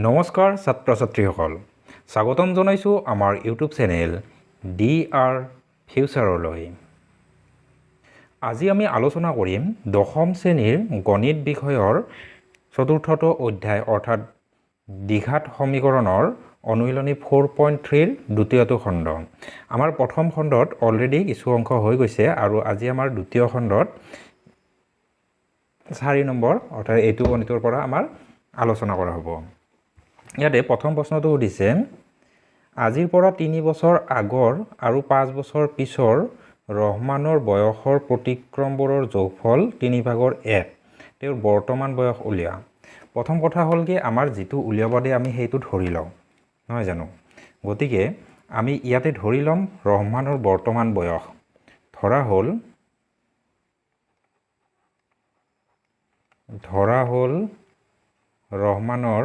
নমস্কাৰ ছাত্ৰ ছাত্ৰীসকল, স্বাগতম জনাইছোঁ আমাৰ ইউটিউব চেনেল DR ফিউচাৰলৈ। আজি আমি আলোচনা কৰিম দশম শ্ৰেণীৰ গণিত বিষয়ৰ চতুৰ্থটো অধ্যায় অৰ্থাৎ দ্বিঘাত সমীকৰণৰ অনুশীলনী 4.3ৰ দ্বিতীয়টো খণ্ড। আমাৰ প্ৰথম খণ্ডত অলৰেডি কিছু অংশ হৈ গৈছে আৰু আজি আমাৰ দ্বিতীয় খণ্ডত 4 নম্বৰ অৰ্থাৎ এইটো গণিতৰ পৰা আমাৰ আলোচনা কৰা হ'ব। ইয়াতে প্ৰথম প্ৰশ্নটো সুধিছে, আজিৰ পৰা 3 বছৰ আগৰ আৰু 5 বছৰ পিছৰ ৰহমানৰ বয়সৰ প্ৰতিক্ৰমবোৰৰ যোগফল 3/1, তেওঁৰ বৰ্তমান বয়স উলিওৱা। প্ৰথম কথা হ'ল কি, আমাৰ যিটো উলিয়াব দিয়ে আমি সেইটো ধৰি লওঁ, নহয় জানো? গতিকে আমি ইয়াতে ধৰি ল'ম ৰহমানৰ বৰ্তমান বয়স। ধৰা হ'ল ৰহমানৰ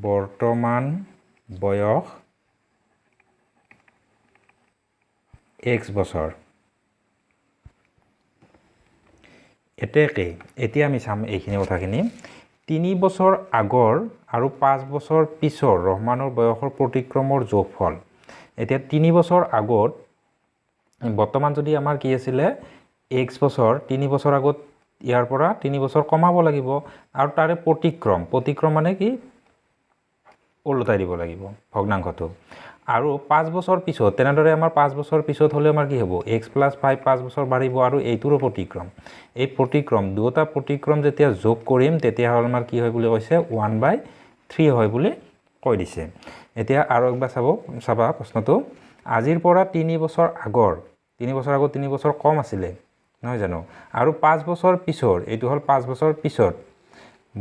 বৰ্তমান বয়স x বছৰ। এতিয়া আমি চাম এইখিনি কথাখিনি। 3 বছৰ আগৰ আৰু 5 বছৰ পিছৰ ৰহমানৰ বয়সৰ প্ৰতিক্ৰমৰ যোগফল। এতিয়া 3 বছৰ আগত বৰ্তমান যদি আমাৰ কি আছিলে x বছৰ, 3 বছৰ আগত ইয়াৰ পৰা 3 বছৰ কমাব লাগিব আৰু তাৰে প্ৰতিক্ৰম মানে কি ওলটাই দিব লাগিব ভগ্নাংশটো। আৰু 5 বছৰ পিছত তেনেদৰে আমাৰ 5 বছৰ পিছত হ'লে আমাৰ কি হ'ব, x + 5 5 বছৰ বাঢ়িব আৰু এইটোৰো প্ৰতিক্ৰম। এই দুটা প্ৰতিক্ৰম যেতিয়া যোগ কৰিম তেতিয়াহ'লে আমাৰ কি হয় বুলি কৈছে 1/3 হয় বুলি কৈ দিছে। এতিয়া আৰু একবাৰ চাবা প্ৰশ্নটো। আজিৰ পৰা 3 বছৰ আগত 3 বছৰ কম আছিলে, নহয় জানো? আৰু 5 বছৰ পিছৰ, এইটো হ'ল 5 বছৰ পিছত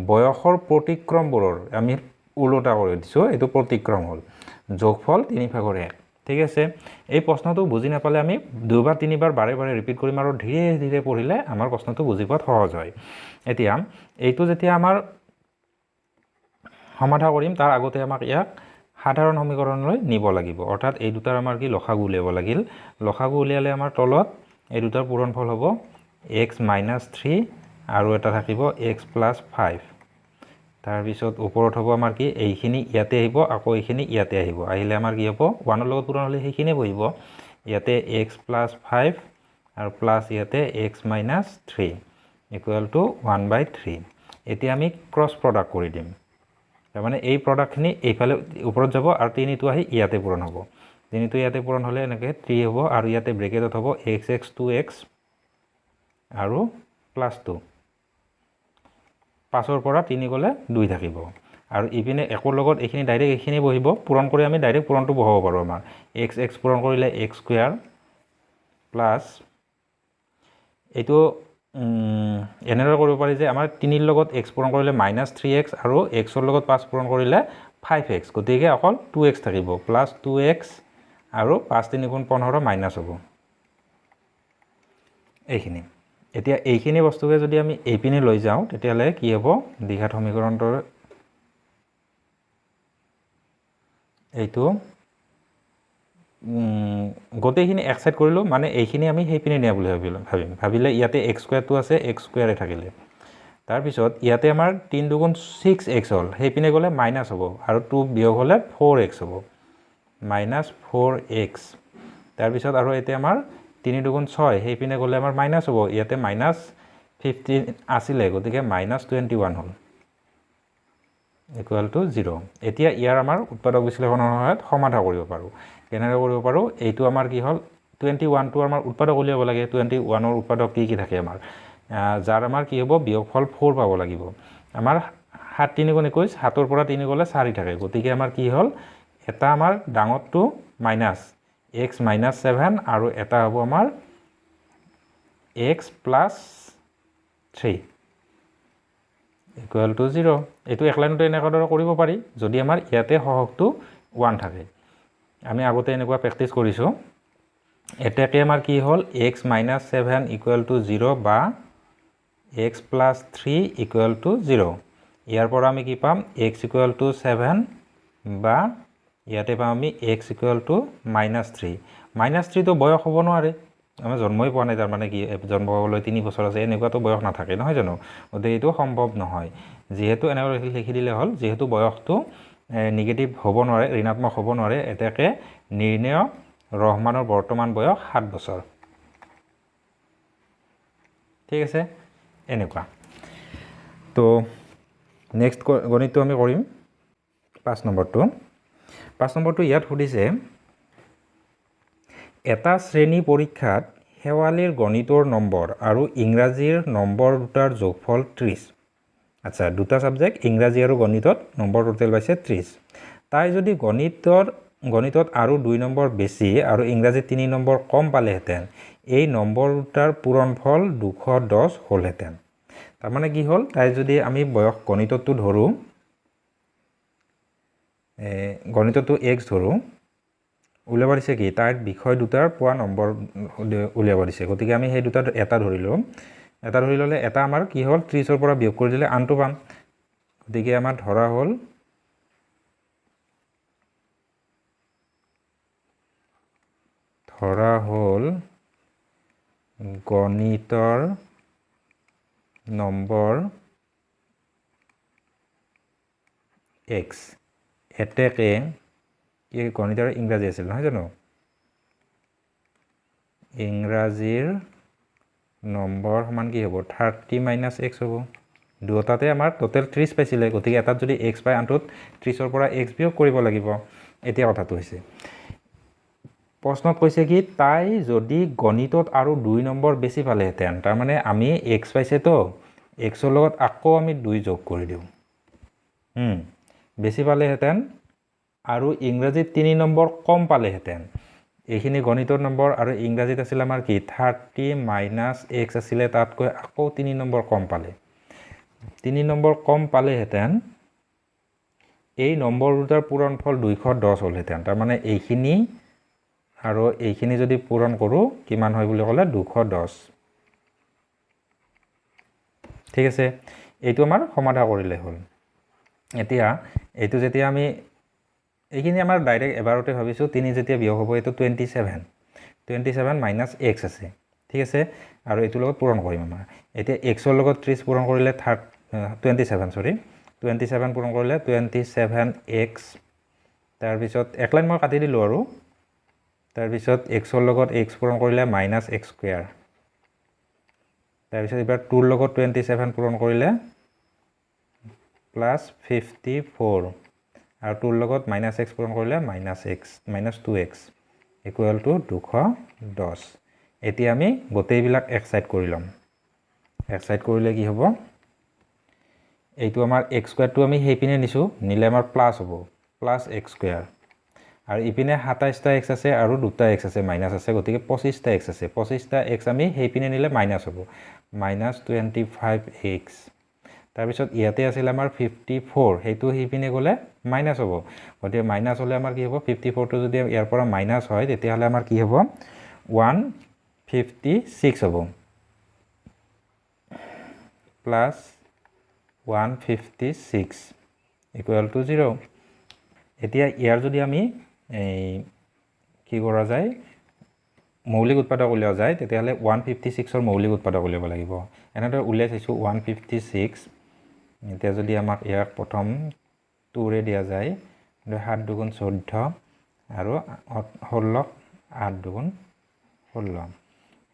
বয়সৰ প্ৰতিক্ৰমবোৰৰ আমি ওলোটা কৰি দিছোঁ, এইটো প্ৰতিক্ৰম হ'ল যোগফল 3/1। ঠিক আছে, এই প্ৰশ্নটো বুজি নাপালে আমি 2 বা 3 বাৰ বাৰে বাৰে ৰিপিট কৰিম আৰু ধীৰে ধীৰে পঢ়িলে আমাৰ প্ৰশ্নটো বুজি পোৱাত সহজ হয়। এতিয়া এইটো যেতিয়া আমাৰ সমাধান কৰিম তাৰ আগতে আমাক ইয়াক সাধাৰণ সমীকৰণলৈ নিব লাগিব, অৰ্থাৎ এই দুটাৰ আমাৰ কি লসাগু উলিয়াব লাগিল। লসাগু উলিয়ালে আমাৰ তলত এই দুটাৰ পূৰণফল হ'ব x - 3 আৰু এটা থাকিব x + 5। তাৰপিছত ওপৰত হ'ব আমাৰ কি এইখিনি ইয়াতে আহিব, আকৌ এইখিনি ইয়াতে আহিলে আমাৰ কি হ'ব 1ৰ লগত পূৰণ হ'লে সেইখিনি বহিব। ইয়াতে x + 5 আৰু প্লাছ ইয়াতে x - 3 = 1/3। এতিয়া আমি ক্ৰছ প্ৰডাক্ট কৰি দিম, তাৰমানে এই প্ৰডাক্টখিনি এইফালে ওপৰত যাব আৰু 3টো আহি ইয়াতে পূৰণ হ'ব। 3টো ইয়াতে পূৰণ হ'লে এনেকৈ 3 হ'ব আৰু ইয়াতে ব্ৰেকেটত হ'ব x 2x আৰু +2। 5ৰ পৰা 3 গ'লে 2 থাকিব আৰু ইপিনে একোৰ লগত এইখিনি ডাইৰেক্ট এইখিনি বহিব। পূৰণ কৰি আমি ডাইৰেক্ট পূৰণটো বহাব পাৰোঁ। আমাৰ x পূৰণ কৰিলে x² প্লাছ এইটো এনেদৰে কৰিব পাৰি যে আমাৰ 3ৰ লগত x পূৰণ কৰিলে -3x আৰু xৰ লগত 5 পূৰণ কৰিলে 5x, গতিকে অকল 2x থাকিব প্লাছ 2x আৰু 5 × 3 = 15 মাইনাছ হ'ব এইখিনি। এতিয়া এইখিনি বস্তুকে যদি আমি এইপিনে লৈ যাওঁ তেতিয়াহ'লে কি হ'ব, দ্বিঘাত সমীকৰণটোৰ এইটো গোটেইখিনি এক সাইড কৰিলোঁ, মানে এইখিনি আমি সেইপিনে নিয়া বুলি ভাবিলে ইয়াতে x² আছে, x² থাকিলে। তাৰপিছত ইয়াতে আমাৰ 3 × 2 = 6x হ'ল, সেইপিনে গ'লে মাইনাছ হ'ব আৰু 2 বিয়োগ হ'লে 4x হ'ব, -4x। তাৰপিছত আৰু এতিয়া আমাৰ 3 × 2 = 6, সেইপিনে গ'লে আমাৰ মাইনাছ হ'ব, ইয়াতে -15 আছিলে, গতিকে -21 হ'ল = 0। এতিয়া ইয়াৰ আমাৰ উৎপাদক বিশ্লেষণৰ সহায়ত সমাধান কৰিব পাৰোঁ। কেনেদৰে কৰিব পাৰোঁ, এইটো আমাৰ কি হ'ল 21টো আমাৰ উৎপাদক উলিয়াব লাগে। 21ৰ উৎপাদক কি থাকে আমাৰ, যাৰ আমাৰ কি হ'ব বিয়োগফল 4 পাব লাগিব। আমাৰ 7 × 3 = 21, 7ৰ পৰা 3 গ'লে 4 থাকে, গতিকে আমাৰ কি হ'ল এটা আমাৰ ডাঙৰটো মাইনাছ x - 7 আৰু এটা হ'ব আমাৰ x + 3 = 0। এইটো এক লাইনতে এনেদৰে কৰিব পাৰি যদি আমাৰ ইয়াতে সহগটো 1 থাকে। আমি আগতে এনেকুৱা প্ৰেক্টিছ কৰিছোঁ। এটাকে আমাৰ কি হ'ল x - 7 = 0 বা x + 3 = 0। ইয়াৰ পৰা আমি কি পাম, x = 7 বা ইয়াতে পাম আমি x = -3। -3টো বয়স হ'ব নোৱাৰে, আমাৰ জন্মই পোৱা নাই, তাৰমানে কি জন্ম হ'বলৈ 3 বছৰ আছে এনেকুৱাতো বয়স নাথাকে নহয় জানো, গতিকে এইটো সম্ভৱ নহয়। যিহেতু এনেকৈ লিখি দিলে হ'ল, যিহেতু বয়সটো নিগেটিভ হ'ব নোৱাৰে, ঋণাত্মক হ'ব নোৱাৰে, এতেকে নিৰ্ণয় ৰহমানৰ বৰ্তমান বয়স 7 বছৰ। ঠিক আছে, এনেকুৱা। তো নেক্সট গণিতটো আমি কৰিম 5 নম্বৰটো। 5 নম্বৰটো ইয়াত সুধিছে, এটা শ্ৰেণী পৰীক্ষাত শেৱালীৰ গণিতৰ নম্বৰ আৰু ইংৰাজীৰ নম্বৰ দুটাৰ যোগফল 30। আচ্ছা, দুটা ছাবজেক্ট ইংৰাজী আৰু গণিতত নম্বৰ টোটেল পাইছে 30। তাই যদি গণিতত আৰু 2 নম্বৰ বেছি আৰু ইংৰাজীত 3 নম্বৰ কম পালেহেঁতেন, এই নম্বৰ দুটাৰ পূৰণফল 210 হ'লহেঁতেন। তাৰমানে কি হ'ল, তাই যদি আমি বয়স গণিতটো ধৰোঁ, গণিতটো x ধৰোঁ, উলিয়াব দিছে কি তাইৰ বিষয় দুটাৰ পোৱা নম্বৰ উলিয়াব দিছে। গতিকে আমি সেই দুটাৰ এটা ধৰিলোঁ, এটা ধৰি ল'লে এটা আমাৰ কি হ'ল 30ৰ পৰা বিয়োগ কৰি দিলে আনটো পাম। গতিকে আমাৰ ধৰা হ'ল গণিতৰ নম্বৰ x, এতেকে কি গণিতৰ ইংৰাজী আছিল নহয় জানো, ইংৰাজীৰ নম্বৰ সমান কি হ'ব 30 - x হ'ব। দুটাতে আমাৰ টোটেল 30 পাইছিলে, গতিকে এটাত যদি x পায় আনটোত 30ৰ পৰা x বিয়োগ কৰিব লাগিব। এতিয়া কথাটো হৈছে, প্ৰশ্নত কৈছে কি তাই যদি গণিতত আৰু 2 নম্বৰ বেছি পালেহেঁতেন, তাৰমানে আমি x পাইছেতো, xৰ লগত আকৌ আমি 2 যোগ কৰি দিওঁ, বেছি পালেহেঁতেন আৰু ইংৰাজীত 3 নম্বৰ কম পালেহেঁতেন। এইখিনি গণিতৰ নম্বৰ আৰু ইংৰাজীত আছিল আমাৰ কি 30 - x আছিলে, তাতকৈ আকৌ 3 নম্বৰ কম পালে। 3 নম্বৰ কম পালেহেঁতেন, এই নম্বৰ দুটাৰ পূৰণফল 210 হ'লহেঁতেন। তাৰমানে এইখিনি আৰু এইখিনি যদি পূৰণ কৰোঁ কিমান হয় বুলি ক'লে 210। ঠিক আছে, এইটো আমাৰ সমাধান কৰিলে হ'ল। এতিয়া এইটো যেতিয়া আমি এইখিনি আমাৰ ডাইৰেক্ট এবাৰতে ভাবিছোঁ, 3 যেতিয়া বিয়োগ হ'ব এইটো 27 - x আছে। ঠিক আছে, আৰু এইটোৰ লগত পূৰণ কৰিম আমাৰ। এতিয়া xৰ লগত 30 পূৰণ কৰিলে 27 পূৰণ কৰিলে 27x, তাৰপিছত এক লাইন মই কাটি দিলোঁ আৰু তাৰপিছত xৰ লগত x পূৰণ কৰিলে -x², তাৰপিছত এইবাৰ 2ৰ লগত 27 পূৰণ কৰিলে +54, আৰু 2ৰ লগত -x পূৰণ কৰিলে -2x ইকুৱেল টু 210। এতিয়া আমি গোটেইবিলাক এক সাইড কৰি ল'ম। এক সাইড কৰিলে কি হ'ব, এইটো আমাৰ x² আমি সেইপিনে নিছোঁ, নিলে আমাৰ প্লাছ হ'ব, +x², আৰু ইপিনে 27টা x আছে আৰু 2টা x আছে, মাইনাছ আছে, গতিকে 25টা x আছে। 25টা x আমি সেইপিনে নিলে মাইনাছ হ'ব, -25x। তাৰপিছত ইয়াতে আছিল আমাৰ 54, সেইটো সেইপিনে গ'লে মাইনাছ হ'ব, গতিকে মাইনাছ হ'লে আমাৰ কি হ'ব, 54টো যদি ইয়াৰ পৰা মাইনাছ হয় তেতিয়াহ'লে আমাৰ কি হ'ব 156 হ'ব, +156 ইকুৱেল টু 0। এতিয়া ইয়াৰ যদি আমি কি কৰা যায়, মৌলিক উৎপাদক উলিওৱা যায়, তেতিয়াহ'লে 156ৰ মৌলিক উৎপাদক উলিয়াব লাগিব। এনেদৰে উলিয়াই চাইছোঁ 156। এতিয়া যদি আমাক ইয়াক প্ৰথম 2ৰে দিয়া যায়, 7 দুগুণ 14 আৰু 16, 8 দুগুণ 16,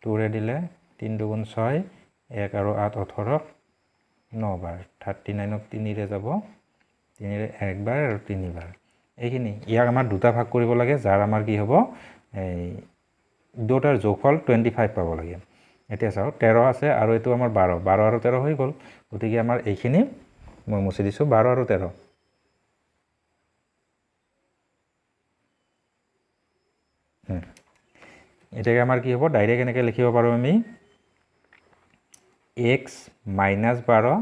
2ৰে দিলে 3 দুগুণ 6, 1 আৰু 8 18, 9 বাৰ, 39ক 3ৰে যাব, 3ৰে 1 বাৰ আৰু 3 বাৰ। এইখিনি ইয়াক আমাৰ দুটা ভাগ কৰিব লাগে, যাৰ আমাৰ কি হ'ব, এই দুটাৰ যোগফল 25 পাব লাগে। এতিয়া চাওক 13 আছে আৰু এইটো আমাৰ 12 আৰু 13 হৈ গ'ল, গতিকে আমাৰ এইখিনি মই মুছি দিছোঁ 12 আৰু 13। এতিয়াকে আমাৰ কি হ'ব, ডাইৰেক্ট এনেকৈ লিখিব পাৰোঁ আমি x - 12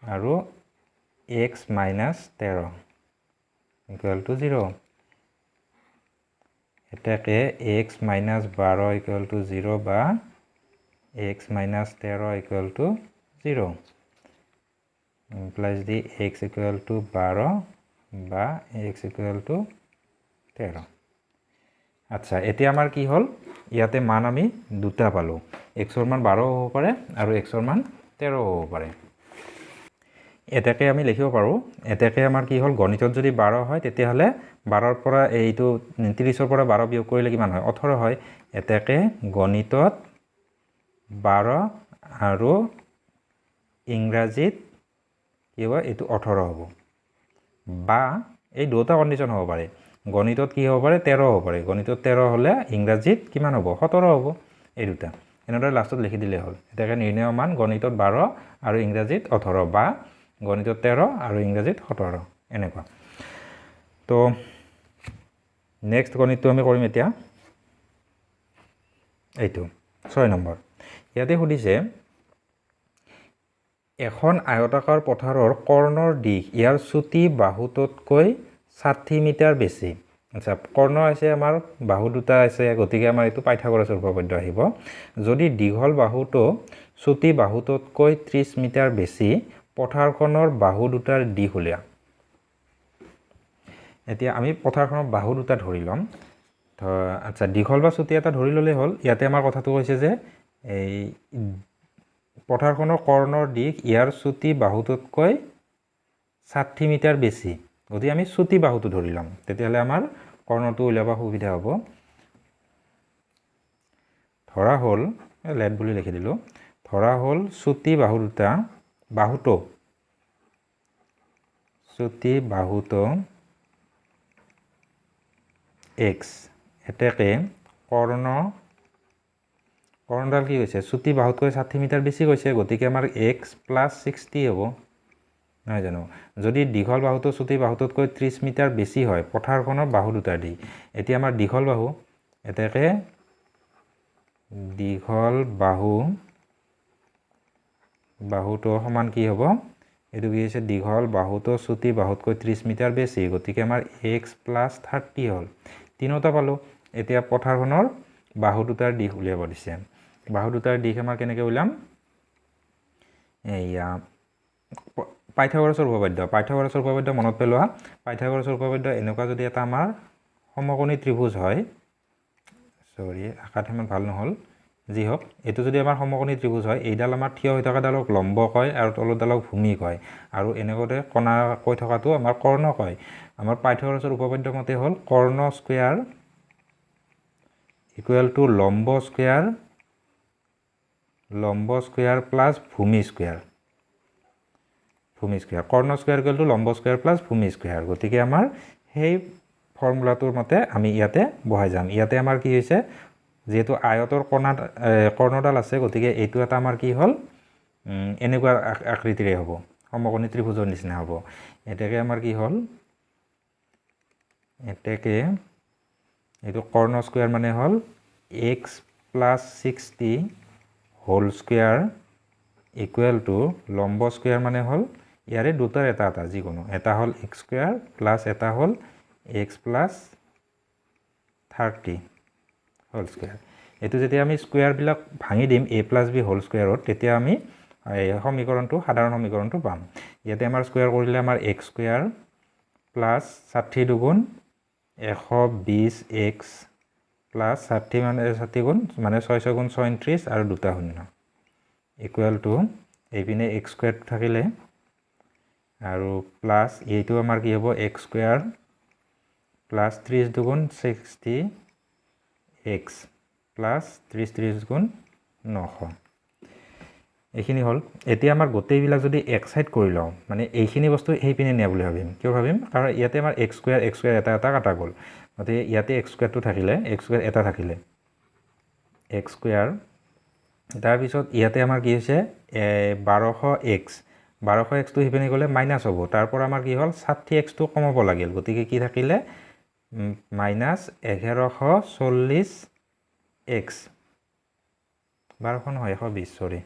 আৰু x - 13 ইকুৱেল টু 0। এটাকে x - 12 ইকুৱেল টু 0 বা x - 13 equal to 0 implies the x equal two 12 বা x ইকুৱেল টু 13। আচ্ছা এতিয়া আমাৰ কি হ'ল ইয়াতে মান আমি দুটা পালোঁ xৰ মান 12 হ'ব পাৰে আৰু xৰ মান 13 হ'ব পাৰে এটাকে আমি লিখিব পাৰোঁ এটাকে আমাৰ কি হ'ল গণিতত যদি 12 হয় তেতিয়াহ'লে 12ৰ পৰা এইটো 30ৰ পৰা 12 বিয়োগ কৰিলে কিমান হয় 18 হয় এটাকে গণিতত 12 আৰু ইংৰাজীত কি হ'ব এইটো 18 হ'ব বা এই দুটা কন্ডিশন হ'ব পাৰে গণিতত কি হ'ব পাৰে 13 হ'ব পাৰে গণিতত 13 হ'লে ইংৰাজীত কিমান হ'ব 17 হ'ব এই দুটা এনেদৰে লাষ্টত লিখি দিলে হ'ল এটাকে নিৰ্ণয় মান গণিতত 12 আৰু ইংৰাজীত 18 বা গণিতত 13 আৰু ইংৰাজীত 17 এনেকুৱা তো নেক্সট গণিতটো আমি কৰিম এতিয়া এইটো 6 নম্বৰ ইয়াতে সুধিছে এখন আয়তাকাৰ পথাৰৰ কৰ্ণৰ দিশ ইয়াৰ চুটি বাহুটোতকৈ 60 মিটাৰ বেছি আচ্ছা কৰ্ণ আছে আমাৰ বাহু দুটা আছে গতিকে আমাৰ এইটো পাইথাগোৰাছৰ উপপাদ্য আহিব যদি দীঘল বাহুটো চুটি বাহুটোতকৈ 30 মিটাৰ বেছি পথাৰখনৰ বাহু দুটাৰ দিশ উলিয়া এতিয়া আমি পথাৰখনৰ বাহু দুটা ধৰি লম আচ্ছা দীঘল বা চুটি এটা ধৰি ললে হ'ল ইয়াতে আমাৰ কথাটো কৈছে যে এই পথাৰখনৰ কৰ্ণৰ দিশ ইয়াৰ চুটি বাহুটোতকৈ 60 মিটাৰ বেছি যদি আমি চুটি বাহুটো ধৰি লম তেতিয়াহ'লে আমাৰ কৰ্ণটো উলিয়াব সুবিধা হ'ব ধৰা হ'ল লেট বুলি লিখি দিলোঁ ধৰা হ'ল চুটি বাহু দুটা বাহুটো চুটি বাহুটো x এটাকে কৰ্ণডাল কি কৈছে চুটি বাহুতকৈ 60 মিটাৰ বেছি কৈছে গতিকে আমাৰ x + 60 হ'ব নহয় জানো যদি দীঘল বাহুটো চুটি বাহুটোতকৈ 30 মিটাৰ বেছি হয় পথাৰখনৰ বাহু দুটা দি এতিয়া আমাৰ দীঘল বাহু এটাকে দীঘল বাহুটো সমান কি হ'ব এইটো কি হৈছে দীঘল বাহুটো চুটি বাহুতকৈ 30 মিটাৰ বেছি গতিকে আমাৰ x + 30 হ'ল তিনিটা পালো এতিয়া পথাৰখনৰ বাহু দুটাৰ দিশ উলিয়াব দিছে বাহু দুটাৰ দিশ আমাৰ কেনেকৈ উলাম এইয়া পাইথাগোৰাছৰ উপপাদ্য মনত পেলোৱা পাইথাগোৰাছৰ উপপাদ্য এনেকুৱা যদি এটা আমাৰ সমকোণী ত্ৰিভুজ হয় সৰি আকাত ইমান ভাল নহল যি হওক এটো যদি আমাৰ সমকোণী ত্ৰিভুজ হয় এইডাল আমাৰ থিয় হৈ থকা ডালক লম্ব কয় আৰু তলৰডালক ভূমি কয় আৰু এনেকৈ কোণা কৈ থকাটো আমাৰ কৰ্ণ কয় আমাৰ পাইথাগোৰাছৰ উপপাদ্য মতে হ'ল কৰ্ণ স্কয়াৰ = লম্ব স্কয়াৰ প্লাস ভূমি স্কয়াৰ কৰ্ণ স্কয়াৰ = লম্ব স্কয়াৰ প্লাস ভূমি স্কয়াৰ গতিকে আমাৰ সেই ফৰ্মুলাটোৰ মতে আমি ইয়াতে বহাই যাম ইয়াতে আমাৰ কি হৈছে যেহেতু আয়তৰ কৰ্ণডাল আছে গতিকে এইটো এটা আমাৰ কি হ'ল এনেকুৱা আকৃতিৰে হ'ব সমকোণী ত্ৰিভুজৰ নিচিনা হ'ব এটাকে আমাৰ কি হ'ল এটাকে এইটো কৰ্ণ স্কয়াৰ মানে হ'ল x + 60 হোল স্কয়াৰ = লম্ব স্কয়াৰ মানে হ'ল ইয়াৰে দুটাৰ এটা যিকোনো এটা হ'ল x স্কয়াৰ প্লাস এটা হ'ল x + 30 হোল স্কয়াৰ এটো যেতিয়া আমি স্কয়াৰ বিলাক ভাঙি দিম a + b হোল স্কয়াৰত তেতিয়া আমি এই সমীকৰণটো সাধাৰণ সমীকৰণটো পাম ইয়াতে আমাৰ স্কয়াৰ কৰিলে আমাৰ x স্কয়াৰ প্লাস 60 দুগুণ 120x প্লাস 60 মানে 60 গুণ মানে 6 গুণ 36 আৰু দুটা শূন্য = এইপিনে x স্কয়াৰ থাকিলে আৰু প্লাস এইটো আমাৰ কি হ'ব x স্কয়াৰ প্লাস 30 দুগুণ 60x প্লাস 30 গুণ 900 এইখিনি হ'ল এতিয়া আমাৰ গোটেইবিলাক যদি এক সাইড কৰি লওঁ মানে এইখিনি বস্তু এইপিনে নিয়া বুলি ভাবিম কিয় ভাবিম কাৰণ ইয়াতে আমাৰ x স্কয়াৰ এটা কাটা গ'ল গতিকে ইয়াতে x স্কয়াৰটো থাকিলে x স্কয়াৰ এটা থাকিলে x স্কয়াৰ তাৰ পিছত ইয়াতে আমাৰ কি হৈছে 1200x টো হিপিনে গলে মাইনাস হ'ব তাৰ পৰা আমাৰ কি হ'ল 60x টো কমাব লাগিল গতিকে কি থাকিলে -1140x 1200 নহয় 120 সৰি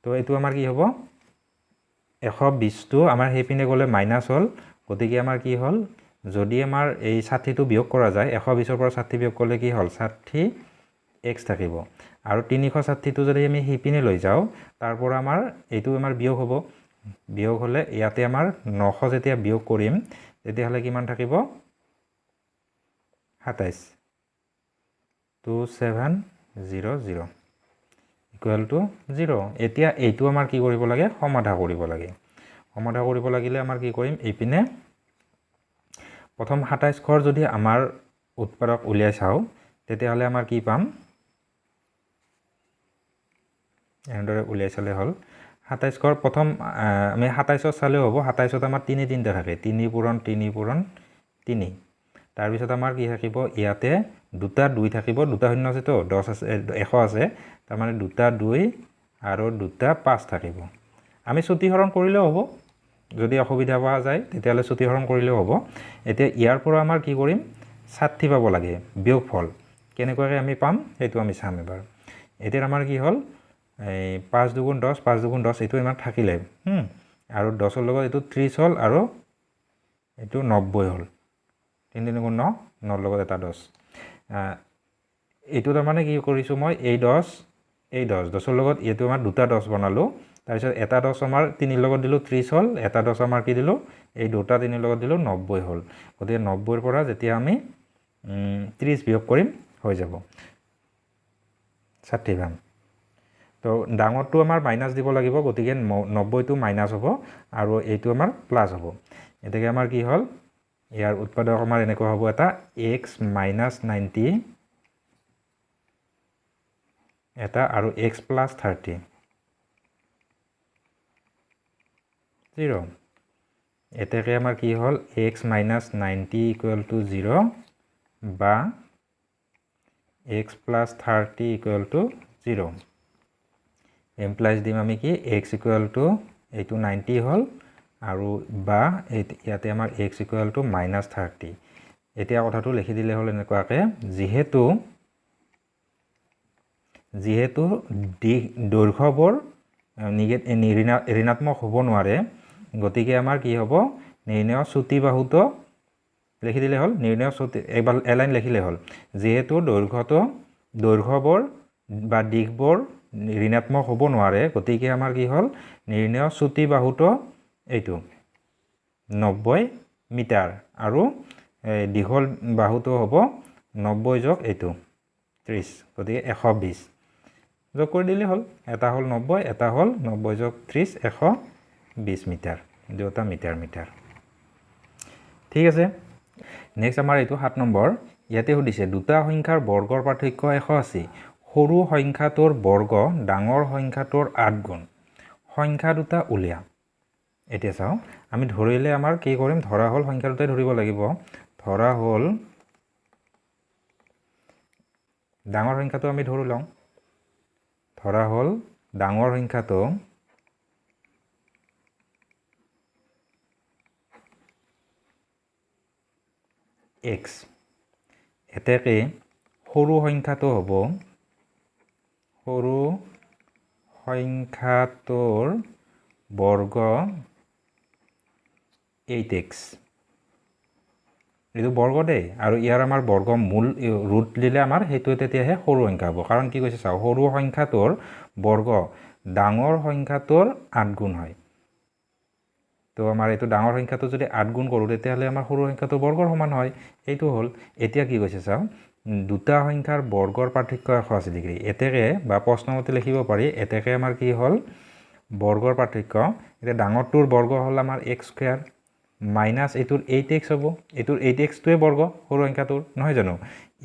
তো এইটো আমাৰ কি হ'ব 120 টো আমাৰ হেপিনে গলে মাইনাস হ'ল গতিকে আমাৰ কি হ'ল যদি আমাৰ এই 60 টো বিয়োগ কৰা যায় 120 ৰ পৰা 60 বিয়োগ কৰিলে কি হ'ল 60x থাকিব আৰু 360 টো যদি আমি হেপিনে লৈ যাও তাৰ পৰা আমাৰ এইটো আমাৰ বিয়োগ হ'ব বিয়োগ হলে ইয়াতে আমাৰ 900 যেতিয়া বিয়োগ কৰিম তেতিয়াহলে কিমান থাকিব 27 2700 ইকুৱেল টু 0 এতিয়া এইটো আমাৰ কি কৰিব লাগে সমাধা কৰিব লাগে সমাধা কৰিব লাগিলে আমাৰ কি কৰিম এইপিনে প্ৰথম 27 ঘৰ যদি আমাৰ উৎপাদক উলিয়াই চাও তেতিয়াহলে আমাৰ কি পাম এনেদৰে উলিয়াই চালে হল 27 ঘৰ প্ৰথম আমি 27 চালে হ'ব 27ত আমাৰ 3 3টা থাকে 3 পূৰণ 3 পূৰণ 3 তাৰ পিছত আমাৰ কি থাকিব ইয়াতে দুটা 2 থাকিব দুটা শূন্য আছে তো 10 আছে 100 আছে তাৰ মানে দুটা 2 আৰু দুটা 5 থাকিব আমি ছুটিহৰণ কৰিলেও হ'ব যদি অসুবিধা পোৱা যায় তেতিয়ালে ছুটিহৰণ কৰিলেও হ'ব এতিয়া ইয়াৰ পৰা আমাৰ কি কৰিম 60 পাব লাগে বিয়োগফল কেনেকৈ আমি পাম সেইটো আমি চাম এবাৰ এতিয়া আমাৰ কি হ'ল 5 2 10 5 2 10 এটো ইমান থাকিলে আৰু 10 ৰ লগত এটো 30 হল আৰু এটো 90 হল 3 3 9 9 ৰ লগত এটা 10 এটো তাৰ মানে কি কৰিছো মই এই 10 10 ৰ লগত এটো আমাৰ দুটা 10 বনালো তাৰ পিছত এটা 10 আমাৰ 3 ৰ লগত দিলো 30 হল এটা 10 আমাৰ কি দিলো এই দুটা 3 ৰ লগত দিলো 90 হল গতিকে 90 ৰ পৰা যেতিয়া আমি 30 বিয়োগ কৰিম হৈ যাব 60 পাম তো ডাঙৰটো আমাৰ মাইনাস দিব লাগিব গতিকে 90 টো মাইনাস হ'ব আৰু এইটো আমাৰ প্লাস হ'ব এতেকে আমাৰ কি হল ইয়াৰ উৎপাদক আমাৰ এনেকৈ হ'ব এটা x - 90 এটা আৰু x + 30 0 এতেকে আমাৰ কি হল x - 90 = 0 বা x + 30 = 0 এমপ্লাইজ দিম আমি কি x = এইটো 90 হল আৰু বা ইয়াতে আমাৰ x = -30 এতিয়া কথাটো লিখি দিলে হল এনেকুৱাকে যেহেতু দৈৰ্ঘ্যবোৰ ঋণাত্মক হ'ব নোৱাৰে গতিকে আমাৰ কি হ'ব নিৰ্ণয় চুটি বাহুটো লিখি দিলে হল নিৰ্ণয় চুটি এবাৰ এলাইন লিখিলে হল যেহেতু দৈৰ্ঘ্যবোৰ বা দিশবোৰ ঋণাত্মক হ'ব নোৱাৰে গতিকে আমাৰ কি হল নিৰ্ণয় চুটি বাহুটো এইটো 90 মিটাৰ আৰু দীঘল বাহুটো হ'ব 90 যোগ এইটো 30 গতিকে 120 যোগ কৰি দিলে হল এটা হল 90 এটা হল 90 যোগ 30 120 মিটাৰ দুটা মিটাৰ ঠিক আছে নেক্সট আমাৰ এইটো 7 নম্বৰ ইয়াতে সুধিছে দুটা সংখ্যাৰ বৰ্গৰ পাৰ্থক্য 180 সৰু সংখ্যাটোৰ বৰ্গ ডাঙৰ সংখ্যাটোৰ 8 গুণ সংখ্যা দুটা উলিয়া এতিয়া চাও আমি ধৰিলে আমাৰ কি কৰিম ধৰা হল সংখ্যা দুটাই ধৰিব লাগিব ধৰা হল ডাঙৰ সংখ্যাটো আমি ধৰি লওঁ ধৰা হল ডাঙৰ সংখ্যাটো x এতেকে সৰু সংখ্যাটো হ'ব সৰু সংখ্যাটোৰ বৰ্গ 8x এটো বৰ্গ দেই আৰু ইয়াৰ আমাৰ বৰ্গ মূল ৰুট দিলে আমাৰ হেতু তেতিয়াহে সৰু সংখ্যা হ'ব কাৰণ কি কৈছে চাও সৰু সংখ্যাটোৰ বৰ্গ ডাঙৰ সংখ্যাটোৰ 8 গুণ হয় তো আমাৰ এটো ডাঙৰ সংখ্যাটো যদি 8 গুণ কৰো তেতিয়াহলে আমাৰ সৰু সংখ্যাটোৰ বৰ্গৰ সমান হয় এইটো হল এতিয়া কি কৈছে চাও দুটা সংখ্যাৰ বৰ্গৰ পাৰ্থক্য 180 ডিগ্ৰী এতেকে বা প্ৰশ্নমতে লিখিব পাৰি এতেকে আমাৰ কি হল বৰ্গৰ পাৰ্থক্য এটা ডাঙৰটোৰ বৰ্গ হল আমাৰ x স্কয়াৰ মাইনাস এটোৰ 8x হ'ব এটোৰ 8x টোৱে বৰ্গ সৰু সংখ্যাটোৰ নহয় জানো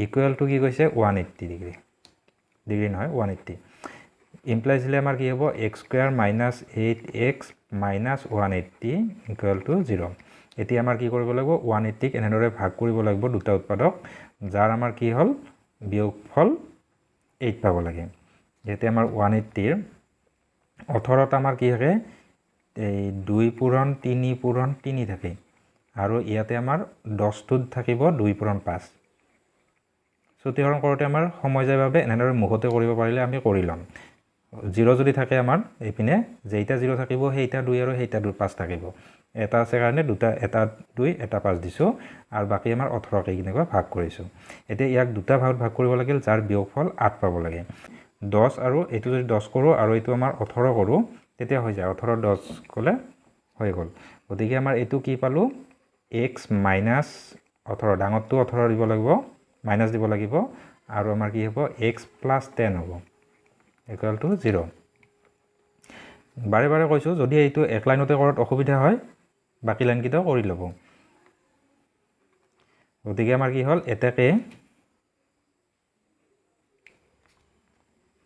ইকুৱেল টু কি কৈছে 180 ডিগ্ৰী নহয় 180 ইমপ্লাইজ দিলে আমাৰ কি হ'ব x square minus 8x minus 180 equal to 0 এতিয়া আমাৰ কি কৰিব লাগিব 180 ক এনেদৰে ভাগ কৰিব লাগিব দুটা উৎপাদক যাৰ আমাৰ কি হল বিয়োগফল 8 পাব লাগে যেতে আমাৰ 180 ৰ 18 টা আমাৰ কি থাকে এই 2 পূৰণ 3 পূৰণ 3 থাকে আৰু ইয়াতে আমাৰ 10 টোত থাকিব 2 পূৰণ 5 ছুটিহৰণ কৰোতে আমাৰ সময় যায় বাবে এনেদৰে মুখতে কৰিব পাৰিলে আমি কৰি লম 0 যদি থাকে আমাৰ এইপিনে যেইটা 0 থাকিব সেইটা 2 আৰু সেইটা 5 থাকিব এটা আছে কাৰণে দুটা এটা 2 এটা 5 দিছো আৰু বাকি আমাৰ 18 কে কিনেকৈ ভাগ কৰিছো এতিয়া ইয়াক দুটা ভাগত ভাগ কৰিব লাগিল যাৰ বিয়োগফল 8 পাব লাগে 10 আৰু এটো যদি 10 কৰো আৰু এটো আমাৰ 18 কৰো তেতিয়া হৈ যায় 18 10 কলে হৈ গ'ল গতিকে আমাৰ এইটো কি পালোঁ x মাইনাছ 18 ডাঙৰটো 18 দিব লাগিব মাইনাছ দিব লাগিব আৰু আমাৰ কি হ'ব x প্লাছ 10 হ'ব ইকুৱেল টু 0 বাৰে বাৰে কৈছোঁ যদি এইটো এক লাইনতে কৰাত অসুবিধা হয় বাকী লাইনকেইটাও কৰি ল'ব গতিকে আমাৰ কি হ'ল এটাকে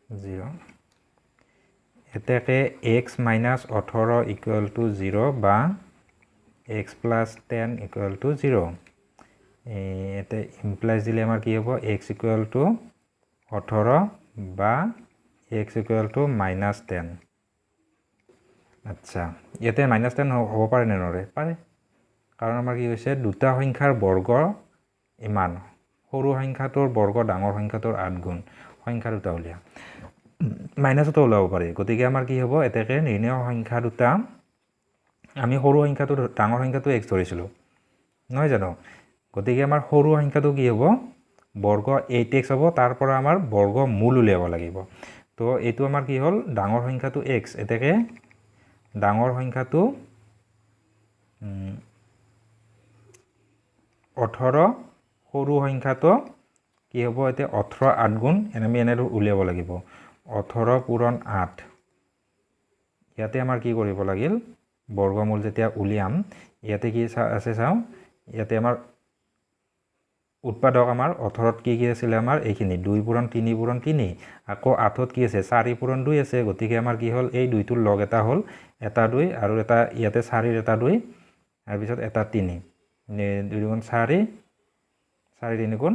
0 এটাকে x মাইনাছ 18 ইকুৱেল টু 0 বা x প্লাছ 10 ইকুৱেল টু 0 এটা ইমপ্লাইজ দিলে আমাৰ কি হ'ব x ইকুৱেল টু 18 বা x ইকুৱেল টু মাইনাছ 10 আচ্ছা ইয়াতে মাইনাছ 10 হ'ব পাৰে নে নৰে পাৰে কাৰণ আমাৰ কি হৈছে দুটা সংখ্যাৰ বৰ্গ ইমান সৰু সংখ্যাটোৰ বৰ্গ ডাঙৰ সংখ্যাটোৰ 8 গুণ সংখ্যা দুটা উলিয়া মাইনাছটো ওলাব পাৰে গতিকে আমাৰ কি হ'ব এটাকে নিৰ্ণয় সংখ্যা দুটা আমি সৰু সংখ্যাটো ডাঙৰ সংখ্যাটো x ধৰিছিলোঁ নহয় জানো গতিকে আমাৰ সৰু সংখ্যাটো কি হ'ব বৰ্গ 8x হ'ব তাৰ পৰা আমাৰ বৰ্গ মূল উলিয়াব লাগিব তো এইটো আমাৰ কি হ'ল ডাঙৰ সংখ্যাটো x এটাকে ডাঙৰ সংখ্যাটো 18 সৰু সংখ্যাটো কি হ'ব এতে 18 8 গুণ আমি এনে উলিয়াব লাগিব 18 পূৰণ 8 ইয়াতে আমাৰ কি কৰিব লাগিল বৰ্গমূল যেতিয়া উলিয়াম ইয়াতে কি আছে চাও ইয়াতে আমাৰ উৎপাদক আমাৰ 18ত কি আছিল আমাৰ এইখিনি 2 পূৰণ 3 পূৰণ 3 আকৌ 8ত কি আছে 4 পূৰণ 2 আছে গতিকে আমাৰ কি হ'ল এই দুইটোৰ লগ এটা হ'ল এটা 2 আৰু এটা ইয়াতে 4 এটা 2 তাৰ পিছত এটা 3 2 গুণ 4 4 3 গুণ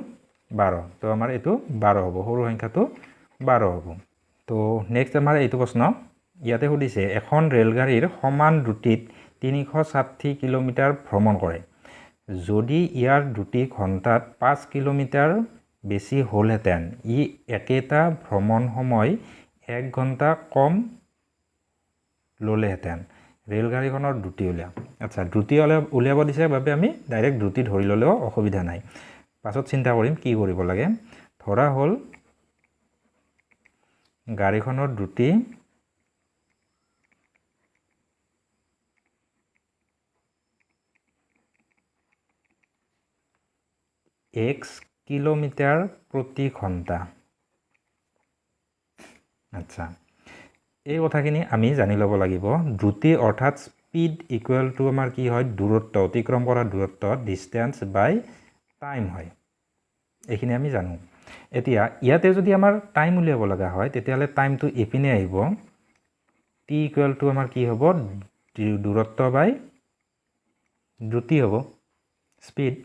12 তো আমাৰ এইটো 12 হ'ব সৰু সংখ্যাটো 12 হ'ব তো নেক্সট আমাৰ এইটো প্ৰশ্ন ইয়াতে সুধিছে এখন ৰেলগাড়ীৰ সমান দ্ৰুতিত 360 কিলোমিটাৰ ভ্ৰমণ কৰে যদি ইয়াৰ দ্ৰুতি ঘণ্টাত 5 কিলোমিটাৰ বেছি হ'লহেঁতেন ই একেটা ভ্ৰমণ সময় 1 ঘণ্টা কম ল'লেহেঁতেন ৰেলগাড়ীখনৰ দ্ৰুতি উলিয়া আচ্ছা দ্ৰুতি উলিয়াব দিছে বাবে আমি ডাইৰেক্ট দ্ৰুতি ধৰি ল'লেও অসুবিধা নাই পাছত চিন্তা কৰিম কি কৰিব লাগে ধৰা হ'ল গাড়ীখনৰ দ্ৰুতি x কিলোমিটাৰ প্ৰতি ঘণ্টা আচ্ছা এই কথাখিনি আমি জানি ল'ব লাগিব দ্ৰুতি অৰ্থাৎ স্পীড ইকুৱেল টু আমাৰ কি হয় দূৰত্ব অতিক্ৰম কৰা দূৰত্ব ডিষ্টেন্স বাই টাইম হয় এইখিনি আমি জানো এতিয়া ইয়াতে যদি আমাৰ টাইম উলিয়াব লগা হয় তেতিয়াহ'লে টাইমটো ইপিনে আহিব t ইকুৱেল টু আমাৰ কি হ'ব দূৰত্ব বাই দ্ৰুতি হ'ব speed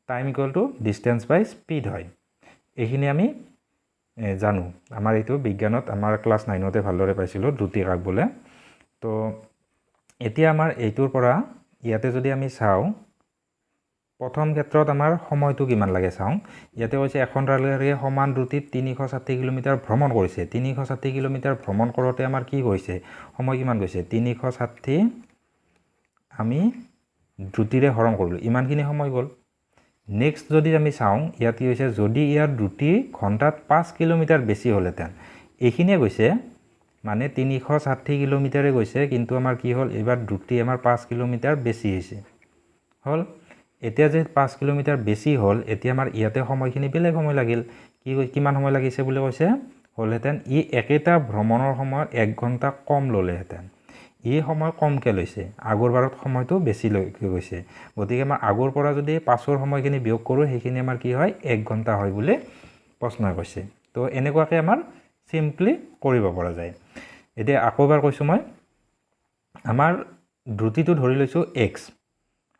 time equal to distance by speed হয় এইখিনি আমি জানো আমাৰ এইটো বিজ্ঞানত আমাৰ ক্লাছ 9তে ভালদৰে পাইছিলোঁ দ্ৰুতি কাক বোলে তো এতিয়া আমাৰ এইটোৰ পৰা ইয়াতে যদি আমি চাওঁ প্ৰথম ক্ষেত্ৰত আমাৰ সময়টো কিমান লাগে চাওঁ ইয়াতে কৈছে এখন ৰেলগাড়ীয়ে সমান দ্ৰুতিত 360 কিলোমিটাৰ ভ্ৰমণ কৰিছে 360 কিলোমিটাৰ ভ্ৰমণ কৰোঁতে আমাৰ কি গৈছে সময় কিমান গৈছে 360 আমি দ্ৰুতিৰে হৰণ কৰিলোঁ ইমানখিনি সময় গ'ল নেক্সট যদি আমি চাওঁ ইয়াত কি হৈছে যদি ইয়াৰ দ্ৰুতি ঘণ্টাত 5 কিলোমিটাৰ বেছি হ'লহেঁতেন এইখিনিয়ে গৈছে মানে 360 কিলোমিটাৰে গৈছে কিন্তু আমাৰ কি হ'ল এবাৰ দ্ৰুতি আমাৰ 5 কিলোমিটাৰ বেছি হৈছে হ'ল এতিয়া যে 5 কিলোমিটাৰ বেছি হ'ল এতিয়া আমাৰ ইয়াতে সময়খিনি বেলেগ সময় লাগিল কিমান সময় লাগিছে বুলি কৈছে হ'লহেঁতেন ই একেটা ভ্ৰমণৰ সময়ত 1 ঘণ্টা কম ল'লেহেঁতেন এই সময় কমকৈ লৈছে আগৰবাৰত সময়টো বেছি লৈ গৈছে গতিকে আমাৰ আগৰ পৰা যদি 5ৰ সময়খিনি বিয়োগ কৰোঁ সেইখিনি আমাৰ কি হয় 1 ঘণ্টা হয় বুলি প্ৰশ্নই কৈছে তো এনেকুৱাকৈ আমাৰ চিম্পলি কৰিব পৰা যায় এতিয়া আকৌ এবাৰ কৈছোঁ মই আমাৰ দ্ৰুতিটো ধৰি লৈছোঁ x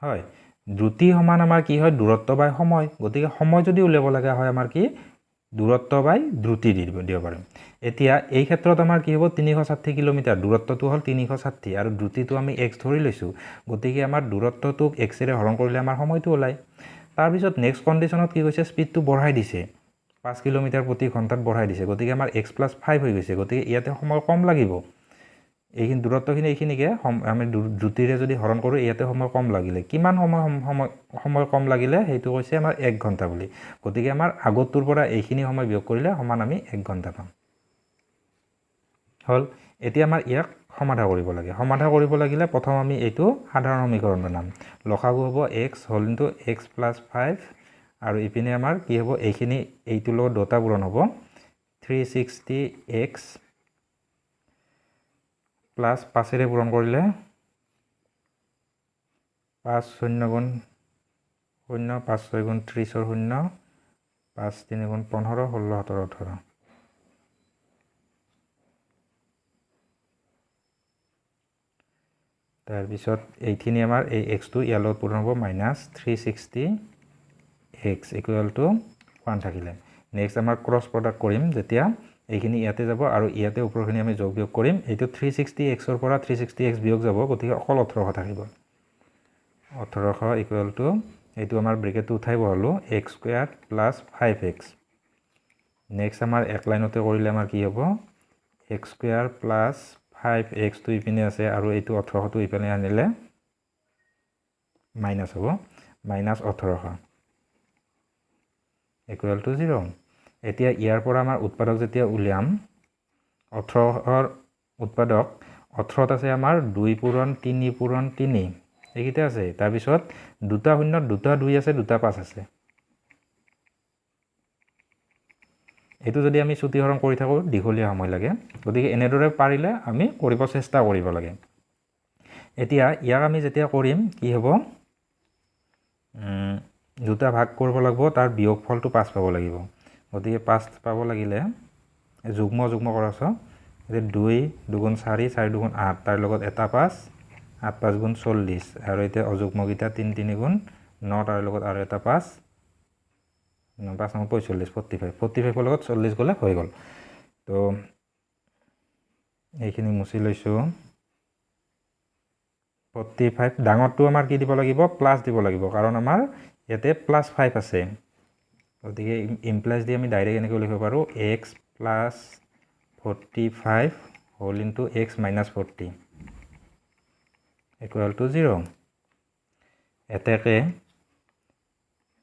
হয় দ্ৰুতি সমান আমাৰ কি হয় দূৰত্ব বাই সময় গতিকে সময় যদি উলিয়াব লগা হয় আমাৰ কি দূৰত্ব বাই দ্ৰুতি দিব পাৰিম এতিয়া এই ক্ষেত্ৰত আমাৰ কি হ'ব 360 কিলোমিটাৰ দূৰত্বটো হ'ল 360 আৰু দ্ৰুতিটো আমি x ধৰি লৈছোঁ গতিকে আমাৰ দূৰত্বটোক x এৰে হৰণ কৰিলে আমাৰ সময়টো ওলায় তাৰপিছত নেক্সট কণ্ডিশ্যনত কি কৈছে স্পীডটো বঢ়াই দিছে 5 কিলোমিটাৰ প্ৰতি ঘণ্টাত বঢ়াই দিছে গতিকে আমাৰ x + 5 হৈ গৈছে গতিকে ইয়াতে সময় কম লাগিব এইখিনি দূৰত্বখিনি এইখিনিকে আমি দ্ৰুতিৰে যদি হৰণ কৰোঁ ইয়াতে সময় কম লাগিলে কিমান সময় কম লাগিলে সেইটো কৈছে আমাৰ 1 ঘণ্টা বুলি গতিকে আমাৰ আগৰটোৰ পৰা এইখিনি সময় বিয়োগ কৰিলে সমান আমি 1 ঘণ্টা পাম হ'ল এতিয়া আমাৰ ইয়াক সমাধা কৰিব লাগে সমাধা কৰিব লাগিলে প্ৰথম আমি এইটো সাধাৰণ সমীকৰণ বনাম লসাগু হ'ব x whole into x plus 5 আৰু ইপিনে আমাৰ কি হ'ব এইখিনি এইটো লগত দুটা পূৰণ হ'ব 360x প্লাছ 5 ৰে পূৰণ কৰিলে 5 0 গুণ 0 5 6 গুণ 30 ৰ 0 5 3 গুণ 15 16 17 18 তাৰপিছত এইখিনি আমাৰ এই x টো ইয়াৰ লগত পূৰণ হ'ব মাইনাছ 360x ইকুৱেল টু 1 থাকিলে নেক্সট আমাৰ ক্ৰছ প্ৰডাক্ট কৰিম যেতিয়া এইখিনি ইয়াতে যাব আৰু ইয়াতে ওপৰখিনি আমি যোগ বিয়োগ কৰিম এইটো 360x ৰ পৰা 360x বিয়োগ যাব গতিকে অকল 1800 থাকিব 1800 ইকুৱেল টু এইটো আমাৰ ব্ৰেকেটটো উঠাই বহালো x square plus 5x next আমাৰ এক লাইনতে কৰিলে আমাৰ কি হ'ব x স্কয়াৰ প্লাছ 5x টো ইপিনে আছে আৰু এইটো 1800 টো ইপিনে আনিলে মাইনাস হ'ব মাইনাস 1800 ইকুৱেল টু 0 এতিয়া ইয়াৰ পৰা আমাৰ উৎপাদক যেতিয়া উলিয়াম 18 ৰ উৎপাদক 18 ত আছে আমাৰ 2 পূৰণ 3 পূৰণ 3 এইকিটা আছে তাৰ পিছত দুটা শূন্য দুটা 2 আছে দুটা 5 আছে এটো যদি আমি চুটিহৰণ কৰি থাকো দীঘলীয়া সময় লাগে গতিকে এনেদৰে পাৰিলে আমি কৰিব চেষ্টা কৰিব লাগে এতিয়া ইয়াক আমি যেতিয়া কৰিম কি হ'ব দুটা ভাগ কৰিব লাগিব তাৰ বিয়োগফলটো 5 পাব লাগিব গতিকে 5 পাব লাগিলে যুগ্ম কৰাছ যে 2 দুগুণ 4 4 দুগুণ 8 তাৰ লগত এটা 5 8 5 গুণ 40 আৰু এতিয়া অযুগ্মগিতা 3 3 গুণ 9 তাৰ লগত আৰু এটা 5 5 9 45 45 লগত 40 গলে হৈ গল তো এইখিনি মুছি লৈছো 45 ডাঙৰটো আমাৰ কি দিব লাগিব প্লাস দিব লাগিব কাৰণ আমাৰ ইয়াতে প্লাস 5 আছে গতিকে ইমপ্লাইজ দি আমি ডাইৰেক্ট এনেকৈ লিখিব পাৰো x plus 45 whole into x minus 40 equal to 0 এতেকে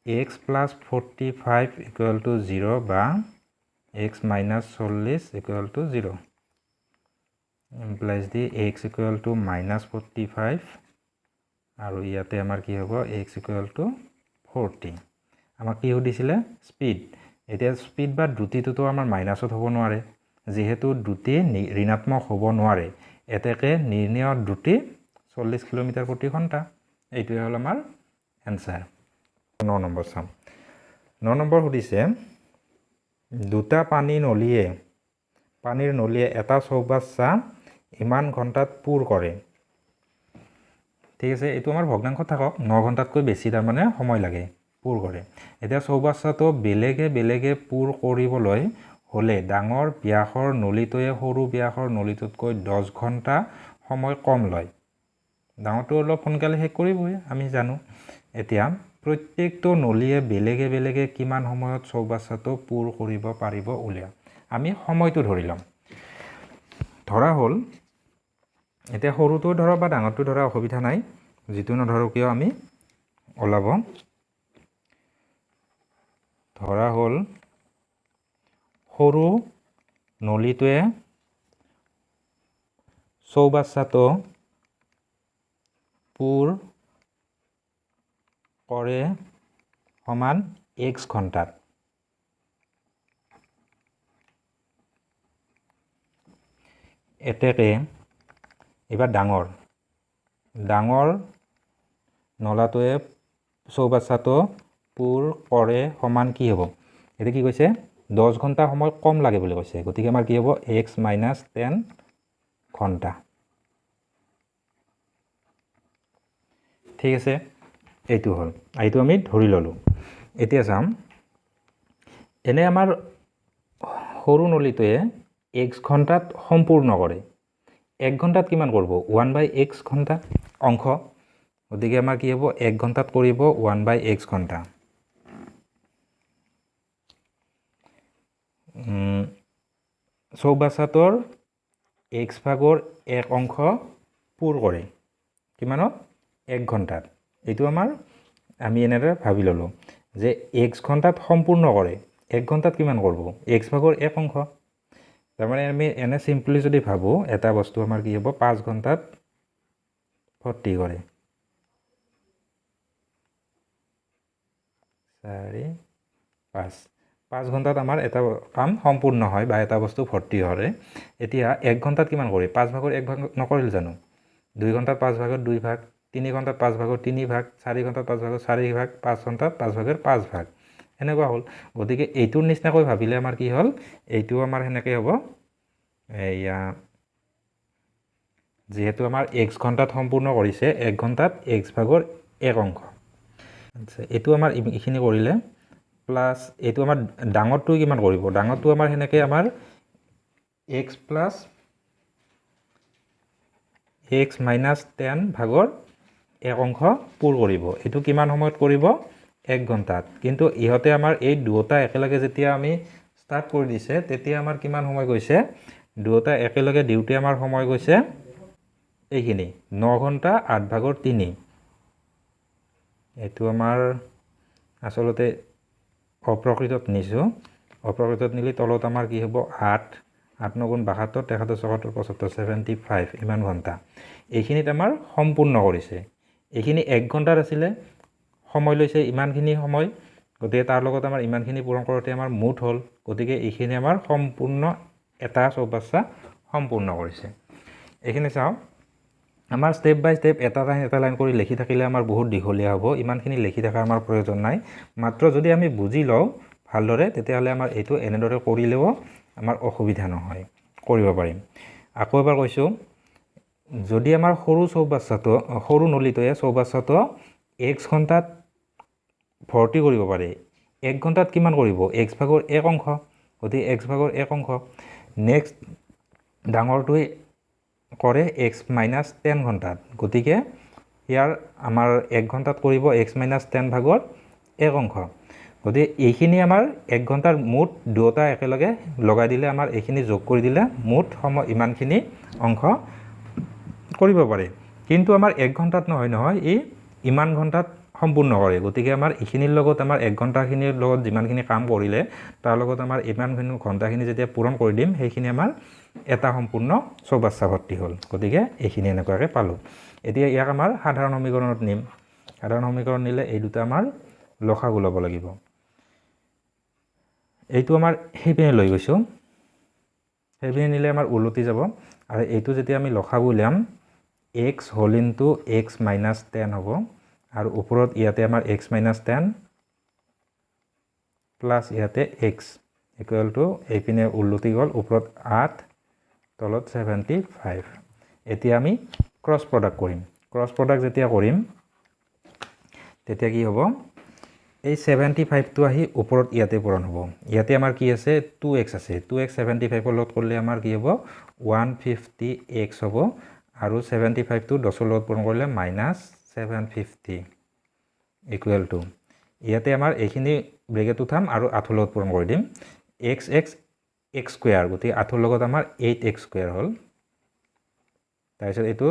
x plus 45 equal to 0 বা x minus 40 equal to 0 implies the x equal to minus 45 আৰু ইয়াতে আমাৰ কি হ'ব x equal to 40 আমাক কি দিছিলে স্পিড এতিয়া স্পিড বা দ্ৰুতিটো তো আমাৰ মাইনাসত হ'ব নোৱাৰে যেহেতু দ্ৰুতি ঋণাত্মক হ'ব নোৱাৰে এতেকে নিৰ্ণয় দ্ৰুতি 40 কিলোমিটাৰ প্ৰতি ঘণ্টা এইটোৱে হ'ল আমাৰ এনসাৰ 9 নম্বৰ চাম 9 নম্বৰ সুধিছে দুটা পানীৰ নলীয়ে এটা চৌবাচ্চা ইমান ঘণ্টাত পুৰ কৰে ঠিক আছে এইটো আমাৰ ভগ্নাংশ থাকক 9 ঘণ্টাতকৈ বেছি তাৰ মানে সময় লাগে পুৰ কৰে এতিয়া চৌবাচ্চাটো বেলেগে পুৰ কৰিবলৈ হলে ডাঙৰ ব্যাসৰ নলীটোৱে সৰু ব্যাসৰ নলীটোতকৈ 10 ঘণ্টা সময় কম লয় ডাঙৰটো অলপ সোনকালে শেষ কৰিবই আমি জানো এতিয়া প্ৰত্যেকটো নলীয়ে বেলেগে কিমান সময়ত চৌবাচ্চাটো পুৰ কৰিব পাৰিব উলিয়া আমি সময়টো ধৰি লম ধৰা হল এতিয়া সৰুটো ধৰা বা ডাঙৰটো ধৰা অসুবিধা নাই যেটো নধৰো কিয় আমি ওলাব ধৰা হল সৰু নলীটোৱে চৌবাচ্চাটো পুৰ কৰে সমান x ঘণ্টাত এতেকে এবাৰ ডাঙৰ নলাটোৱে চৌবাচ্চাটো পুৰ কৰে সমান কি হ'ব এতে কি কৈছে 10 ঘণ্টা সময় কম লাগে বুলি কৈছে গতিকে আমাৰ কি হ'ব x - 10 ঘণ্টা ঠিক আছে এইটো হল এইটো আমি ধৰি ললো এতিয়া চাম এনে আমাৰ সৰু নলীটোৱে x ঘণ্টাত সম্পূৰ্ণ কৰে 1 ঘণ্টাত কিমান কৰিব 1/x ঘণ্টা অংশ গতিকে আমাৰ কি হ'ব 1 ঘণ্টাত কৰিব 1/x ঘণ্টা চৌবাচ্চাটোৰ x ভাগৰ 1 অংশ পুৰ কৰে কিমানত 1 ঘণ্টাত এইটো আমাৰ আমি এনেদৰে ভাবি ললো যে x ঘণ্টাত সম্পূৰ্ণ কৰে 1 ঘণ্টাত কিমান কৰিব x ভাগৰ 1 অংশ তাৰমানে আমি এনে চিম্পলি যদি ভাবোঁ এটা বস্তু আমাৰ কি হ'ব 5 ঘণ্টাত 40 কৰে 4 5 ঘণ্টাত আমাৰ এটা কাম সম্পূৰ্ণ হয় বা এটা বস্তু ভৰ্তি হয় এতিয়া 1 ঘণ্টাত কিমান কৰি 5 ভাগৰ 1 ভাগ নকৰিল জানো 2 ঘণ্টাত 5 ভাগৰ 2 ভাগ 3 ঘণ্টাত 5 ভাগৰ 3 ভাগ 4 ঘণ্টাত 5 ভাগৰ 4 ভাগ 5 ঘণ্টাত 5 ভাগৰ 5 ভাগ এনেকুৱা হ'ল গতিকে এইটোৰ নিচিনাকৈ ভাবিলে আমাৰ কি হ'ল এইটো আমাৰ সেনেকৈ হ'ব এয়া যেহেতু আমাৰ x ঘণ্টাত সম্পূৰ্ণ কৰিছে 1 ঘণ্টাত x ভাগৰ 1 অংশ আচ্ছা এইটো আমাৰ এইখিনি কৰিলে প্লাছ এইটো আমাৰ ডাঙৰটো কিমান কৰিব ডাঙৰটো আমাৰ সেনেকৈ আমাৰ x প্লাছ x মাইনাছ 10 ভাগৰ 1 অংশ পূৰ কৰিব এইটো কিমান সময়ত কৰিব 1 ঘণ্টাত কিন্তু ইহঁতে আমাৰ এই দুটা একেলগে যেতিয়া আমি ষ্টাৰ্ট কৰি দিছে তেতিয়া আমাৰ কিমান সময় গৈছে দুটা একেলগে ডিউটি আমাৰ সময় গৈছে এইখিনি 9 ঘণ্টা 8 ভাগৰ 3 এইটো আমাৰ আসলতে অপ্ৰকৃতত নিছোঁ অপ্ৰকৃতত নিলে তলত আমাৰ কি হ'ব 8 8 9 গুণ 72 73 74 75 75 ইমান ঘণ্টা এইখিনিত আমাৰ সম্পূৰ্ণ কৰিছে এইখিনি 1 ঘণ্টাৰ আছিলে সময় লৈছে ইমানখিনি সময় গতিকে তাৰ লগত আমাৰ ইমানখিনি পূৰণ কৰোঁতে আমাৰ মুঠ হ'ল গতিকে এইখিনি আমাৰ সম্পূৰ্ণ এটা চৌবাচ্চা সম্পূৰ্ণ কৰিছে এইখিনি চাওঁ আমাৰ ষ্টেপ বাই ষ্টেপ এটা লাইন কৰি লিখি থাকিলে আমাৰ বহুত দীঘলীয়া হ'ব ইমানখিনি লিখি থকাৰ আমাৰ প্ৰয়োজন নাই মাত্ৰ যদি আমি বুজি লওঁ ভালদৰে তেতিয়াহ'লে আমাৰ এইটো এনেদৰে কৰিলেও আমাৰ অসুবিধা নহয় কৰিব পাৰিম আকৌ এবাৰ কৈছোঁ যদি আমাৰ সৰু চৌবাচ্চাটো সৰু নলীটোৱে চৌবাচ্চাটো x ঘণ্টাত ভৰ্তি কৰিব পাৰে 1 ঘণ্টাত কিমান কৰিব x ভাগৰ 1 অংশ গতিকে x ভাগৰ 1 অংশ নেক্সট ডাঙৰটোৱে কৰে x মাইনাছ 10 ঘণ্টাত গতিকে ইয়াৰ আমাৰ 1 ঘণ্টাত কৰিব x মাইনাছ 10 ভাগৰ 1 অংশ গতিকে এইখিনি আমাৰ 1 ঘণ্টাৰ মুঠ দুটা একেলগে লগাই দিলে আমাৰ এইখিনি যোগ কৰি দিলে মুঠ সময় ইমানখিনি অংশ কৰিব পাৰে কিন্তু আমাৰ 1 ঘণ্টাত নহয় এই ইমান ঘণ্টাত সম্পূৰ্ণ কৰে গতিকে আমাৰ এইখিনিৰ লগত আমাৰ 1 ঘণ্টাখিনিৰ লগত যিমানখিনি কাম কৰিলে তাৰ লগত আমাৰ ইমানখিনি ঘণ্টাখিনি যেতিয়া পূৰণ কৰি দিম সেইখিনি আমাৰ এটা সম্পূৰ্ণ চৌবাচ্চা ভৰ্তি হ'ল গতিকে এইখিনি এনেকুৱাকৈ পালোঁ এতিয়া ইয়াক আমাৰ সাধাৰণ সমীকৰণত নিম সাধাৰণ সমীকৰণ নিলে এই দুটা আমাৰ লসাগু ল'ব লাগিব এইটো আমাৰ সেইপিনে লৈ গৈছোঁ সেইপিনে নিলে আমাৰ উলটি যাব আৰু এইটো যেতিয়া আমি লসাগু উলিয়াম x whole into x minus 10 হ'ব আৰু ওপৰত ইয়াতে আমাৰ x মাইনাছ 10 প্লাছ ইয়াতে x ইকুৱেল টু এইপিনে উলটি গ'ল ওপৰত 8 তলত 75 এতিয়া আমি ক্ৰছ প্ৰডাক্ট কৰিম ক্ৰছ প্ৰডাক্ট যেতিয়া কৰিম তেতিয়া কি হ'ব এই 75টো আহি ওপৰত ইয়াতে পূৰণ হ'ব ইয়াতে আমাৰ কি আছে 2x আছে 2x 75 লগত কৰিলে আমাৰ কি হ'ব 150x হ'ব আৰু 75টো 10 লগত পূৰণ কৰিলে মাইনাছ 750 ইকুৱেল টু ইয়াতে আমাৰ এইখিনি ব্ৰেকেট উঠাম আৰু 8 লগত পূৰণ কৰি দিম x স্কুৱেৰ গতিকে 8 লগত আমাৰ 8x স্কুৱেৰ হ'ল তাৰপিছত এইটো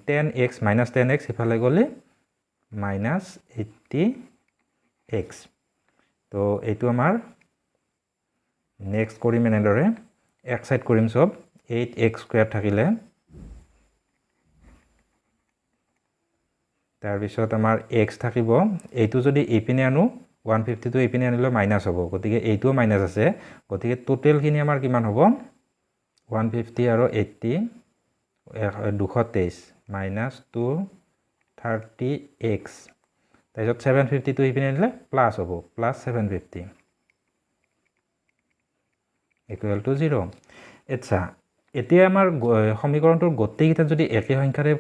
10x মাইনাছ 10x ইফালে গ'লে মাইনাছ 80x তো এইটো আমাৰ নেক্সট কৰিম এনেদৰে এক সাইড কৰিম সব 8x স্কুৱেৰ থাকিলে তাৰপিছত আমাৰ x থাকিব এইটো যদি এইপিনে আনো 150 টো এইপিনে আনিলে মাইনাছ হ'ব গতিকে এইটোও মাইনাছ আছে গতিকে টোটেলখিনি আমাৰ কিমান হ'ব 150 আৰু 80 223 মাইনাছ 230x তাৰপিছত 750 টো এইপিনে আনিলে প্লাছ হ'ব প্লাছ 750 ইকুৱেল টু 0 আচ্ছা এতিয়া আমাৰ সমীকৰণটোৰ গোটেইকেইটা যদি একে সংখ্যাৰে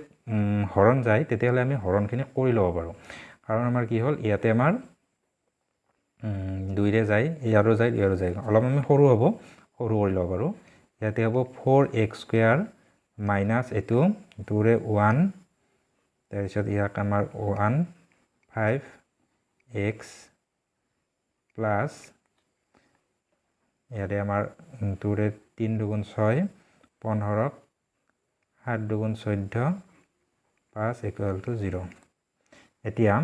হৰণ যায় তেতিয়াহ'লে আমি হৰণখিনি কৰি ল'ব পাৰোঁ কাৰণ আমাৰ কি হ'ল ইয়াতে আমাৰ 2ৰে যায় ইয়াৰো যায় অলপ আমি সৰু হ'ব সৰু কৰি ল'ব পাৰোঁ ইয়াতে হ'ব 4x স্কুৱেৰ মাইনাছ এইটো 2ৰে 1 তাৰপিছত ইয়াক আমাৰ 5x প্লাছ ইয়াতে আমাৰ 2ৰে 3 দুগুণ 6 15 7 দুগুণ 14 5 ইকুৱেল টু 0 এতিয়া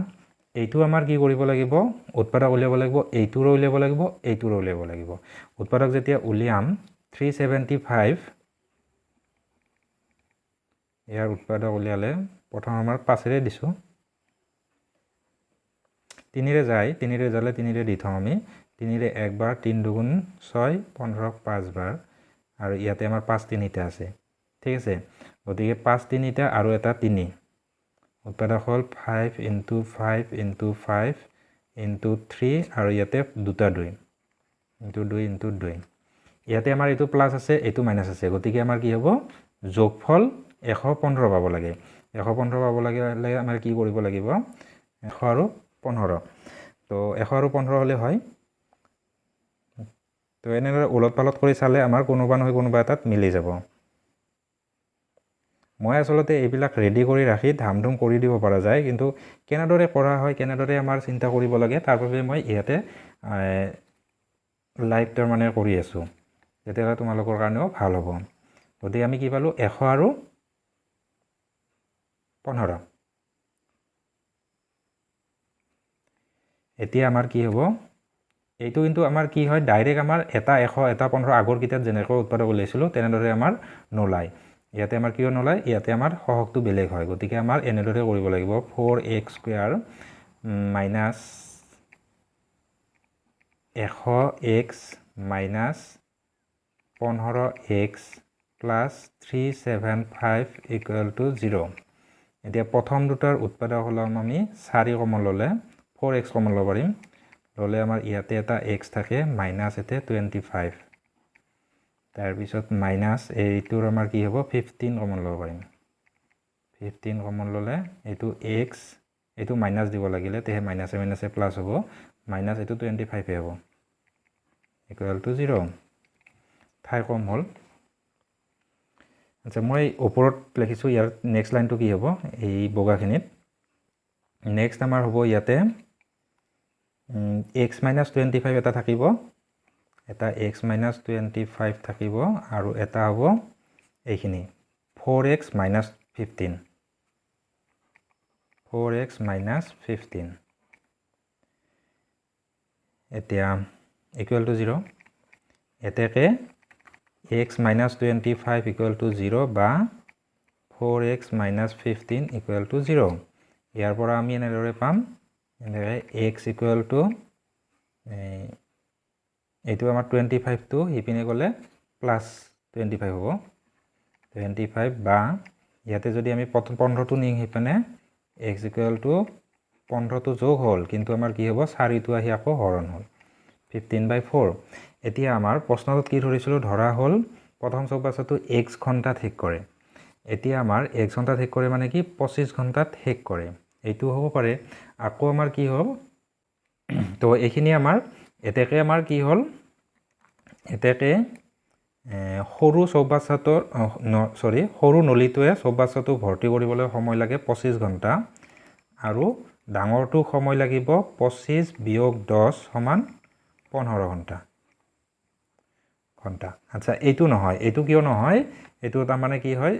এইটো আমাৰ কি কৰিব লাগিব উৎপাদক উলিয়াব লাগিব এইটোৰো উলিয়াব লাগিব এইটোৰো উলিয়াব লাগিব উৎপাদক যেতিয়া উলিয়াম 375 ইয়াৰ উৎপাদক উলিয়ালে প্ৰথম আমাৰ 5ৰে দিছো 3ৰে যায় 3ৰে যালে 3ৰে দি থওঁ আমি 3ৰে একবাৰ 3 দুগুণ 6 15 5 বাৰ আৰু ইয়াতে আমাৰ 5 3টা আছে ঠিক আছে গতিকে 5 3টা আৰু এটা 3 উৎপাদক হল 5 * 5 * 5 * 3 আৰু ইয়াতে দুটা 2 * 2 ইয়াতে আমাৰ এটো প্লাস আছে এটো মাইনাস আছে গতিকে আমাৰ কি হ'ব যোগফল 115 পাব লাগে 115 পাব লাগে আমাৰ কি কৰিব লাগিব 100 আৰু 15 তো 100 আৰু 15 হলে হয় তো এনেদৰে উলট পালট কৰি চালে আমাৰ কোনোবা নহয় কোনোবা এটাত মিলি যাব মই আসলতে এইবিলাক ৰেডি কৰি ৰাখি ধামধুম কৰি দিব পৰা যায় কিন্তু কেনেদৰে কৰা হয় কেনেদৰে আমাৰ চিন্তা কৰিব লাগে তাৰ বাবে মই ইয়াতে লাইভ টাৰ মানে কৰি আছো তেতিয়া তোমালোকৰ কাৰণেও ভাল হ'ব গতিকে আমি কি পালো 100 আৰু 15 এতিয়া আমাৰ কি হ'ব এইটো কিন্তু আমাৰ কি হয় ডাইৰেক্ট আমাৰ এটা 100 এটা 15 আগৰ কিতাত যেনেকৈ উৎপাদক ওলাইছিল তেনেদৰে আমাৰ নোলাই ইয়াতে আমাৰ কিয় নোলাই ইয়াতে আমাৰ সহগটো বেলেগ হয় গতিকে আমাৰ এনেদৰে কৰিব লাগিব 4x² minus 100x minus 15x plus 375 equal to 0 এতিয়া প্ৰথম দুটাৰ উৎপাদক হলাম আমি 4 কমন ললে 4x কমন লব পাৰিম ললে আমাৰ ইয়াতে এটা x থাকে মাইনাস এতে 25 তাৰ পিছত মাইনাস এইটোৰ আমাৰ কি হ'ব 15 কমন লব পাৰিম 15 কমন ললে এইটো x এইটো মাইনাস দিব লাগিলে তেহে মাইনাসে মাইনাসে প্লাস হ'ব মাইনাস এইটো 25 হ'ব ইকুৱেল টু 0 ঠাই কম হল আচ্ছা মই ওপৰত লিখিছো ইয়াৰ নেক্সট লাইনটো কি হ'ব এই বগাখিনিত নেক্সট আমাৰ হ'ব ইয়াতে x - 25 এটা থাকিব এটা x - 25 থাকিব আৰু এটা হ'ব এইখিনি 4x - 15 4x - 15 এতিয়া equal to 0 এতেকে x - 25 equal to 0 বা 4x - 15 equal to 0 ইয়াৰ পৰা আমি এনেদৰে পাম এনেদৰে x equal to এইটো আমাৰ 25 টো হিপিনে গলে প্লাস 25 হ'ব 25 বা ইয়াতে যদি আমি 15 টো নিং হিপিনে x equal to 15 টো যোগ হল কিন্তু আমাৰ কি হ'ব 4 টো আহি আকৌ হৰণ হল 15/4 এতিয়া আমাৰ প্ৰশ্নটোত কি ধৰিছিল ধৰা হল প্ৰথম চৌবাচ্চাটো x ঘন্টা ঠিক কৰে এতিয়া আমাৰ x ঘন্টা ঠিক কৰে মানে কি 25 ঘন্টাত শেষ কৰে এইটো হ'ব পাৰে আকৌ আমাৰ কি হ'ব তো এইখিনি আমাৰ এতেকে আমাৰ কি হল এতেকে সৰু চৌবাচ্চাটোৰ সৰু নলিটোৱে চৌবাচ্চাটো ভৰ্তি কৰিবলৈ সময় লাগে 25 ঘন্টা আৰু ডাঙৰটো সময় লাগিব 25 - 10 = 15 ঘন্টা আচ্ছা এইটো নহয় এইটো কিয় নহয় এইটো তাৰ মানে কি হয়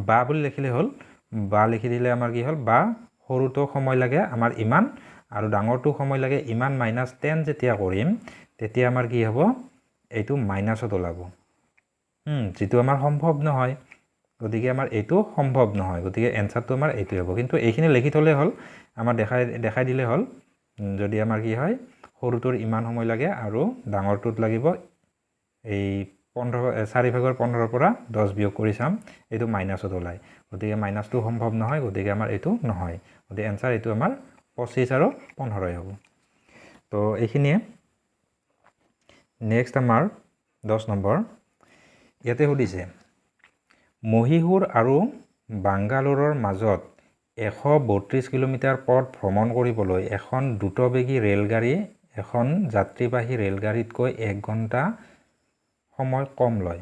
বা বুলি লিখিলে হল বা লিখি দিলে আমাৰ কি হল বা সৰুটো সময় লাগে আমাৰ ইমান আৰু ডাঙৰটো সময় লাগে ইমান -10 যেতিয়া কৰিম তেতিয়া আমাৰ কি হ'ব এইটো মাইনাসত ওলাব যেটো আমাৰ সম্ভৱ নহয় গতিকে আমাৰ এইটো সম্ভৱ নহয় গতিকে এনসাৰটো আমাৰ এইটো হ'ব কিন্তু এইখিনি লিখি থলে হল আমাৰ দেখাই দিলে হল যদি আমাৰ কি হয় সৰুটোৰ ইমান সময় লাগে আৰু ডাঙৰটোত লাগিব এই 4/15 পৰা 10 বিয়োগ কৰি চাম এইটো মাইনাসত ওলাই গতিকে মাইনাসটো সম্ভৱ নহয় গতিকে আমাৰ এইটো নহয় গতিকে এনসাৰ এইটো আমাৰ 25 আৰু 15 হ'ব তো এইখিনিয়ে নেক্সট আমাৰ 10 নম্বৰ ইয়াতে সুধিছে মহীশূৰ আৰু বাংগালোৰৰ মাজত 132 কিলোমিটাৰ পথ ভ্ৰমণ কৰিবলৈ এখন দ্ৰুতবেগী ৰেলগাড়ী এখন যাত্ৰীবাহী ৰেলগাড়ীতকৈ 1 ঘণ্টা সময় কম লয়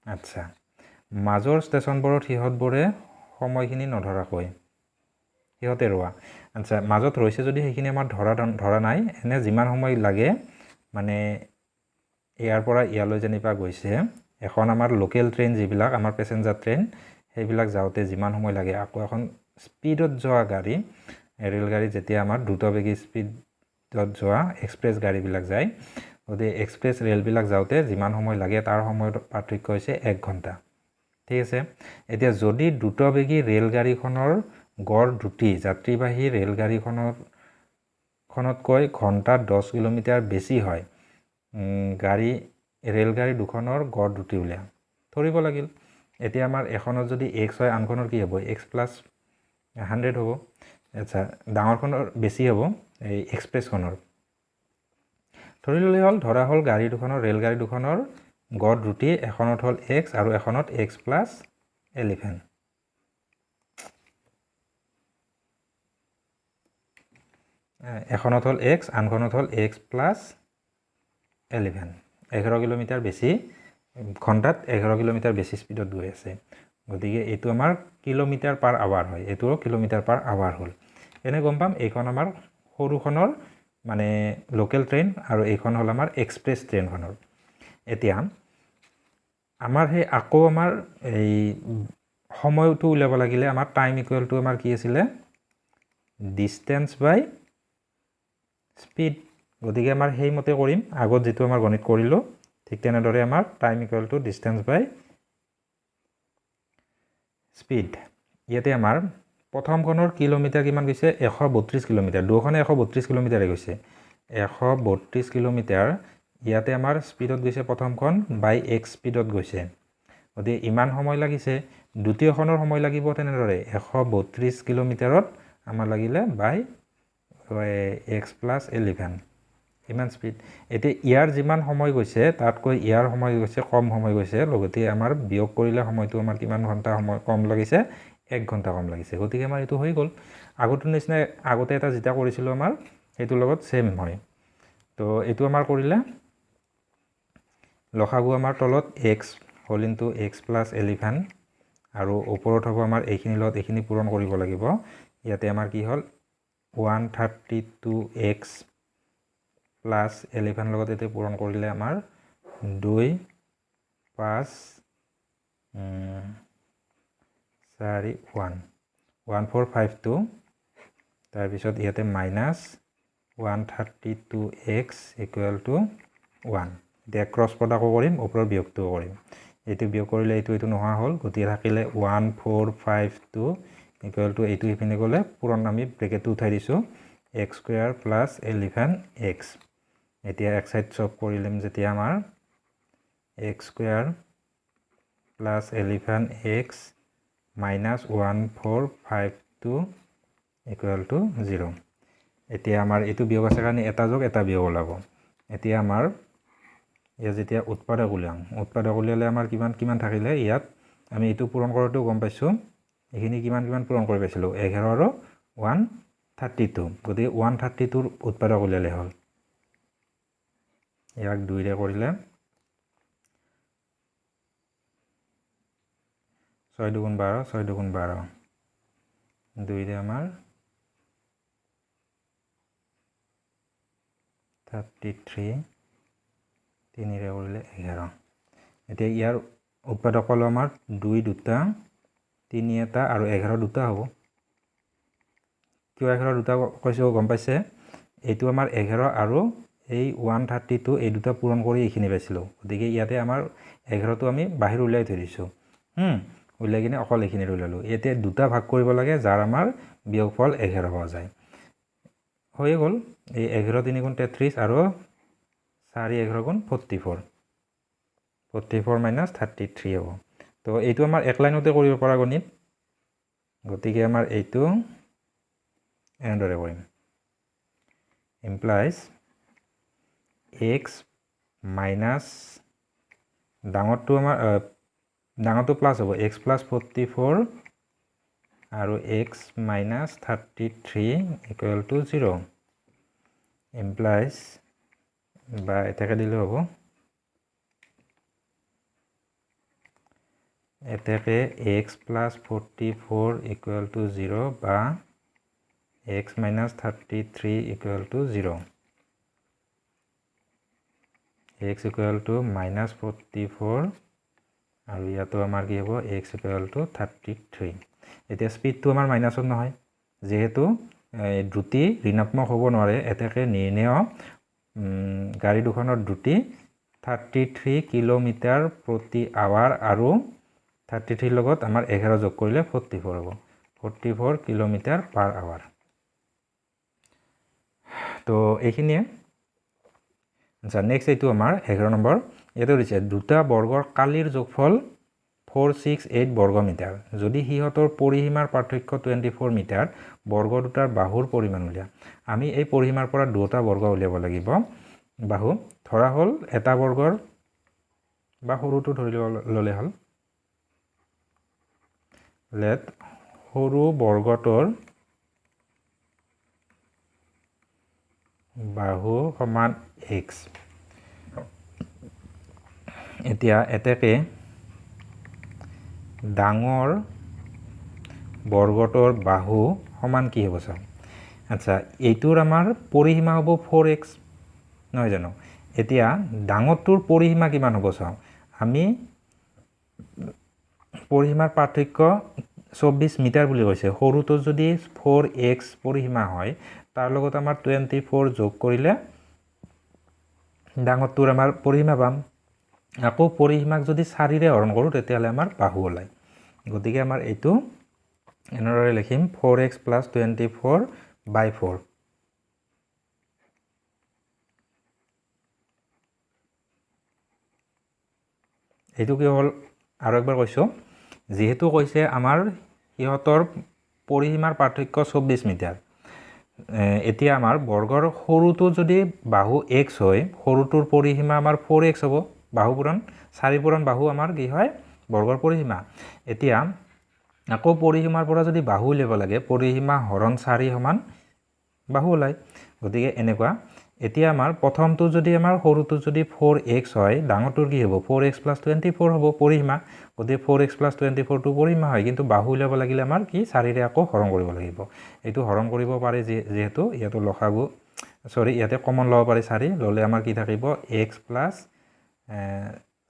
আচ্ছা মাজৰ ষ্টেচনবোৰত হিহতবোৰে সময়খিনি নধৰাকৈ হিহতে ৰোৱা আচ্ছা মাজত ৰৈছে যদি সেইখিনি আমাৰ ধৰা নাই এনে যিমান সময় লাগে মানে ইয়াৰ পৰা ইয়ালৈ যেনিবা গৈছে এখন আমাৰ লোকেল ট্ৰেইন যিবিলাক আমাৰ প্যাসেঞ্জাৰ ট্ৰেইন সেইবিলাক যাওতে যিমান সময় লাগে আকৌ এখন স্পিডত যোৱা গাড়ী ৰেলগাড়ী যেতিয়া আমাৰ দ্ৰুতবেগী স্পিডত যোৱা এক্সপ্ৰেছ গাড়ীবিলাক যায় গতিকে এক্সপ্ৰেছ ৰেলবিলাক যাওঁতে যিমান সময় লাগে তাৰ সময়ৰ পাৰ্থক্য হৈছে 1 ঘণ্টা ঠিক আছে এতিয়া যদি দ্ৰুতবেগী ৰেলগাড়ীখনৰ গড় দ্ৰুতি যাত্ৰীবাহী ৰেলগাড়ীখনতকৈ ঘণ্টাত 10 কিলোমিটাৰ বেছি হয় ৰেলগাড়ী দুখনৰ গড় দ্ৰুতি উলিয়া ধৰিব লাগিল এতিয়া আমাৰ এখনত যদি x হয় আনখনৰ কি হ'ব x + 100 হ'ব আচ্ছা ডাঙৰখনৰ বেছি হ'ব এই এক্সপ্ৰেছখনৰ ধৰি ললে হ'ল ধৰা হ'ল গাড়ী দুখনৰ ৰেলগাড়ী দুখনৰ গড় দ্ৰুতি এখনত হ'ল x আৰু এখনত x + 11 এখনত হ'ল x আনখনত হ'ল x + 11 11 কিলোমিটাৰ বেছি ঘণ্টাত 11 কিলোমিটাৰ বেছি স্পিডত গৈ আছে গতিকে এইটো আমাৰ কিলোমিটাৰ পাৰ আৱাৰ হয় এইটো কিলোমিটাৰ পাৰ আৱাৰ হ'ল এনে গম পাম এইখন আমাৰ সৰুখনৰ মানে লোকেল ট্ৰেইন আৰু এইখন হ'ল আমাৰ এক্সপ্ৰেছ ট্ৰেইনখনৰ এতিয়া আমাৰ সেই আকৌ আমাৰ এই সময়টো উলিয়াব লাগিলে আমাৰ টাইম ইকুৱেল টু আমাৰ কি আছিলে ডিসটেন্স বাই স্পিড গতিকে আমাৰ সেই মতে কৰিম আগত যেটো আমাৰ গণিত কৰিলো ঠিক তেনেদৰে আমাৰ time equal to distance by speed ইয়াতে আমাৰ প্ৰথমখনৰ কিলোমিটাৰ কিমান গৈছে 132 কিলোমিটাৰ দুখনে 132 কিলোমিটাৰে গৈছে 132 কিলোমিটাৰ ইয়াতে আমাৰ স্পিডত গৈছে প্ৰথমখন বাই x স্পিডত গৈছে গতিকে ইমান সময় লাগিছে দ্বিতীয়খনৰ সময় লাগিব তেনেদৰে 132 কিলোমিটাৰত আমাৰ লাগিলে বাই x + 11 ইমান স্পিড এতে ইয়াৰ যিমান সময় গৈছে তাতকৈ ইয়াৰ সময় গৈছে কম সময় গৈছে লগতে আমাৰ বিয়োগ কৰিলে সময়টো আমাৰ কিমান ঘণ্টা সময় কম লাগিছে 1 ঘণ্টা কম লাগিছে গতিকে আমাৰ এটো হৈ গল আগতে নিচিনা আগতে এটা যেটা কৰিছিল আমাৰ এটোৰ লগত সেম হয় তো এটো আমাৰ কৰিলে লখাগু আমাৰ তলত x হোল ইনটু x + 11 আৰু ওপৰত হ'ব আমাৰ এইখিনি লগত এইখিনি পূৰণ কৰিব লাগিব ইয়াতে আমাৰ কি হ'ল 132x + 11 লগত এতে পূৰণ কৰিলে আমাৰ 2 5 4 1 1452 তাৰ পিছত ইয়াতে মাইনাস 132x = 1 দিয়া ক্ৰস প্ৰডাক্ট কৰিম ওপৰৰ বিয়োগটো কৰিম এইটো বিয়োগ কৰিলে এইটো নোহোৱা হ'ল গতিকে থাকিলে 1452 = এইটো ইপিনে গলে পুৰণ আমি ব্ৰেকেটটো উঠাই দিছো x² + 11x এতিয়া এক সাইড সব কৰিলেম যেতিয়া আমাৰ x² + 11x - 1452 = 0 এতিয়া আমাৰ এইটো বিয়োগ আছে কাৰণে এটা যোগ এটা বিয়োগ ওলাব এতিয়া আমাৰ ইয়া যেতিয়া উৎপাদক উলিয়ালে আমাৰ কিমান থাকিলে ইয়াত আমি এইটো পূৰণ কৰোঁতে গম পাইছো এইখিনি কিমান পূৰণ কৰি পাইছিলো 11 আৰু 132 গতিকে 132 ৰ উৎপাদক উলিয়ালে হ'ল ইয়াক 2 ৰে কৰিলে 6 × 2 = 12 6 × 2 = 12 2 ৰে আমাৰ 33 3 ৰে কৰিলে 11 এতিয়া ইয়াৰ উৎপাদক হল আমাৰ 2 দুটা 3 এটা আৰু 11 দুটা হ'ব কিয় 11 দুটা কৈছো গম পাইছে এইটো আমাৰ 11 আৰু এই 132 এই দুটা পূৰণ কৰি এইখিনি পাইছিলো গতিকে ইয়াতে আমাৰ 11 টো আমি বাহিৰ উলাই থৈ দিছো উলাই কিনে অকল এইখিনি উলালো ইয়াতে দুটা ভাগ কৰিব লাগে যাৰ আমাৰ বিয়োগফল 11 হোৱা যায় হৈ গল এই 11 3 × 33 আৰু 4 11 × 44 44 - 33 হ'ব তো এইটো আমাৰ এক লাইনতে কৰিব পৰা গণিত গতিকে আমাৰ এইটো এনেদৰে কৰিম implies x minus ডাঙৰটো আমাৰ ডাঙৰটো প্লাস হ'ব x + 44 আৰু x - 33 = 0 implies বা এটাকে দিলে হ'ব এটাকে x + 44 = 0 বা x - 33 = 0 x = -44 আৰু ইয়াতো আমাৰ কি হ'ব x = 33 এতিয়া স্পিডটো আমাৰ মাইনাসত নহয় যেহেতু দ্ৰুতি ঋণাত্মক হ'ব নোৱাৰে এটাকে নিৰ্ণয় গাড়ী দুখনৰ দ্ৰুতি 33 কিলোমিটাৰ প্ৰতি আৱাৰ আৰু 33 লগত আমাৰ 11 যোগ কৰিলে 44 হ'ব 44 কিলোমিটাৰ পাৰ আৱাৰ তো এইখিনিয়ে আচ্ছা নেক্সট এইটো আমাৰ 11 নম্বৰ এইটো দিছে দুটা বৰ্গৰ কালিৰ যোগফল 468 বৰ্গ মিটাৰ যদি হিহঁতৰ পৰিসীমাৰ পাৰ্থক্য 24 মিটাৰ বৰ্গ দুটাৰ বাহুৰ পৰিমাণ উলিয়া আমি এই পৰিসীমাৰ পৰা দুটা বৰ্গ উলিয়াব লাগিব বাহু ধৰা হল এটা বৰ্গৰ বা সৰুটো ধৰি ললে হল লেট সৰু বৰ্গটোৰ বাহু সমান x এতিয়া এতেকে ডাঙৰ বৰ্গটোৰ বাহু সমান কি হ'ব চাও আচ্ছা এইটোৰ আমাৰ পৰিসীমা হ'ব 4x নহয় জানো এতিয়া ডাঙৰটোৰ পৰিসীমা কিমান হ'ব চাও আমি পৰিসীমাৰ পাৰ্থক্য 24 মিটাৰ বুলি কৈছে সৰুটো যদি 4x পৰিসীমা হয় তাৰ লগত আমাৰ 24 যোগ কৰিলে ডাঙৰটোৰ আমাৰ পৰিসীমা পাম আকৌ পৰিসীমাক যদি 4 ৰে হৰণ কৰো তেতিয়াহলে আমাৰ বাহু ওলাই গতিকে আমাৰ এইটো এনেদৰে লিখিম 4x + 24/4 এইটো কি হল আৰু একবাৰ কৈছো যেহেতু কৈছে আমাৰ ইহতৰ পৰিসীমাৰ পাৰ্থক্য 24 মিটাৰ এতিয়া আমাৰ বৰ্গৰ সৰুটো যদি বাহু x হয় সৰুটোৰ পৰিসীমা আমাৰ 4x হ'ব বাহু পূৰণ 4 পূৰণ বাহু আমাৰ কি হয় বৰ্গৰ পৰিসীমা এতিয়া আকৌ পৰিসীমাৰ পৰা যদি বাহু উলিয়াব লাগে পৰিসীমা হৰণ 4 সমান বাহু ওলাই গতিকে এনেকুৱা এতিয়া আমাৰ প্ৰথমটো যদি আমাৰ সৰুটো যদি 4x হয় ডাঙৰটোৰ কি হ'ব 4x + 24 হ'ব পৰিসীমা গতিকে 4x + 24 টো পৰিসীমা হয় কিন্তু বাহু উলিয়াব লাগিলে আমাৰ কি 4 ৰে আকৌ হৰণ কৰিব লাগিব এইটো হৰণ কৰিব পাৰে যেহেতু ইয়াতো লসাগু সৰি ইয়াতে কমন লব পাৰি 4 ললে আমাৰ কি থাকিব x +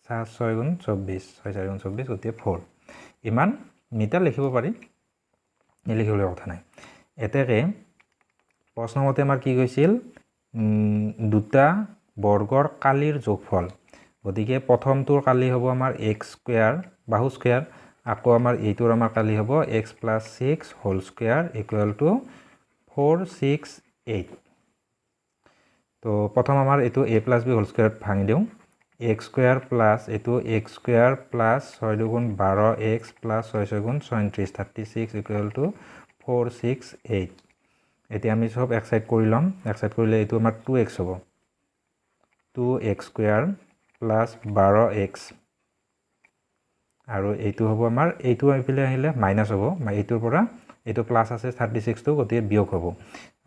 6 * 24 6 4 24 গতিকে 4 ইমান মিটাৰ লিখিব পাৰি লিখিবলৈ কথা নাই এতেকে প্ৰশ্নমতে আমাৰ কি কৈছিল দুটা বৰ্গৰ কালিৰ যোগফল গতিকে প্ৰথমটোৰ কালি হ'ব আমাৰ x² বাহু স্কয়াৰ আকৌ আমাৰ এইটোৰ আমাৰ কালি হ'ব x + 6 হোল স্কয়াৰ = 468 তো প্ৰথম আমাৰ এইটো a + b হোল স্কয়াৰত ভাঙি দিওঁ x² + এইটো x² + 6 * 2 = 12x + 6 * 6 = 36 36 = 468 এতিয়া আমি সব এক সাইড কৰি লম এক সাইড কৰিলে এইটো আমাৰ 2x হ'ব 2x² + 12x আৰু এইটো হ'ব আমাৰ এইটো আইপিলে আহিলে মাইনাস হ'ব এইটোৰ পৰা এইটো প্লাস আছে 36 টো গতিকে বিয়োগ হ'ব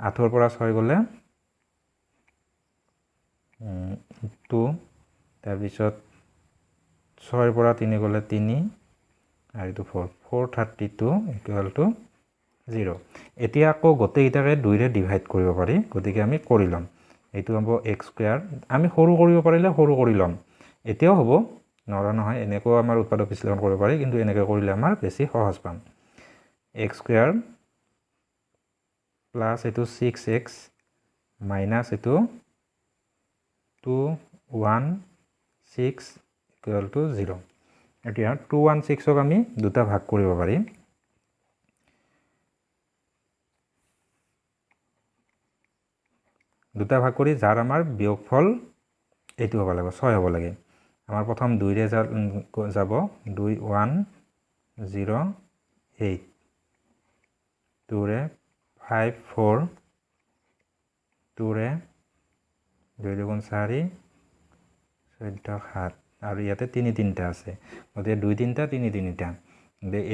8 ৰ পৰা 6 গলে 2 তাৰ পিছত 6 ৰ পৰা 3 গলে 3 আৰু এইটো 4 432 = 0 এতিয়া আকৌ গোটেইটাকে 2 ৰে ডিভাইড কৰিব পাৰি গতিকে আমি কৰি লম এইটো হ'ব x² আমি সৰু কৰিব পাৰিলে সৰু কৰি লম এতিয়াও হ'ব নৰা নহয় এনেকৈ আমাৰ উৎপাদক বিশ্লেষণ কৰিব পাৰি কিন্তু এনেকৈ কৰিলে আমাৰ বেছি সহজ পাম x² প্লাস এইটো 6x মাইনাস এইটো 216 = 0 এতিয়া 216ক আমি দুটা ভাগ কৰিব পাৰি দুটা ভাগ কৰি যাৰ আমাৰ বিয়োগফল এইটো হ'ব লাগে 6 হ'ব লাগে আমাৰ প্ৰথম 2 ৰে যাব 2108 2 ৰে 54 2 ৰে 2 * 4 14 7 আৰু ইয়াতে 3 3টা আছে গতিকে 2 3টা 3 3টা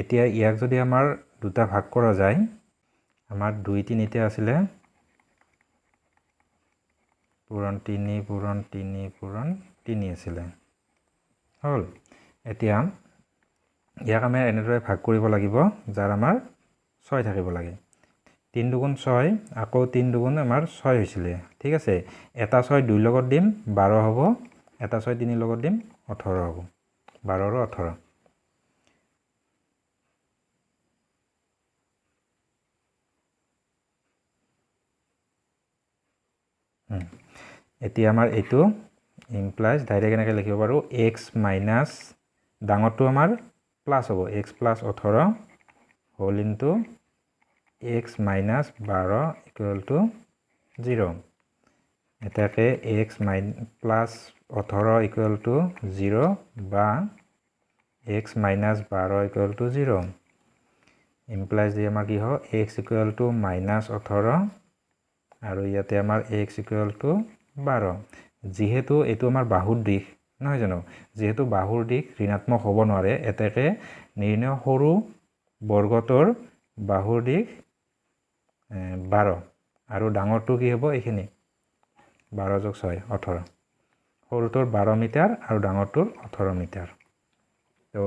এতিয়া ইয়াক যদি আমাৰ দুটা ভাগ কৰা যায় আমাৰ 2 3টা আছিলে পূৰণ 3 পূৰণ 3 পূৰণ 3 আছিলে হল এতিয়া ইয়াক আমি এনেদৰে ভাগ কৰিব লাগিব যাৰ আমাৰ 6 থাকিব লাগে 3 * 6 আকৌ 3 * আমাৰ 6 হৈছিলে ঠিক আছে এটা 6 2 লগত দিম 12 হ'ব এটা 6 3 লগত দিম 18 হ'ব 12 আৰু 18 এতিয়া আমাৰ এইটো ইমপ্লাইজ ডাইৰেক্ট এনেকৈ লিখিব পাৰোঁ এক্স মাইনাছ ডাঙৰটো আমাৰ প্লাছ হ'ব x plus 18 whole into x minus 12 equal to 0 এটাকে এক্স প্লাছ 18 ইকুৱেল টু 0 বা x minus 12 equal to 0 implies the আমাৰ কি হ'ব এক্স ইকুৱেল টু মাইনাছ 18 আৰু ইয়াতে আমাৰ এক্স ইকুৱেল টু 12 যিহেতু এইটো আমাৰ বাহুৰ দিশ নহয় জানো যেহেতু বাহুৰ দিশ ঋণাত্মক হ'ব নোৱাৰে এটাকে নিৰ্ণয় সৰু বৰ্গটোৰ বাহুৰ দিশ 12 আৰু ডাঙৰটো কি হ'ব এইখিনি 12 + 6 18 সৰুটোৰ 12 মিটাৰ আৰু ডাঙৰটোৰ 18 মিটাৰ তো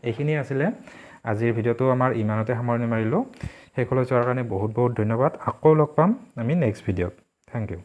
এইখিনি আছিলে আজিৰ ভিডিঅ'টো আমাৰ ইমানতে সামৰণি মাৰিলোঁ শেষলৈ চোৱাৰ কাৰণে বহুত বহুত ধন্যবাদ আকৌ লগ পাম আমি নেক্সট ভিডিঅ'ত থেংক ইউ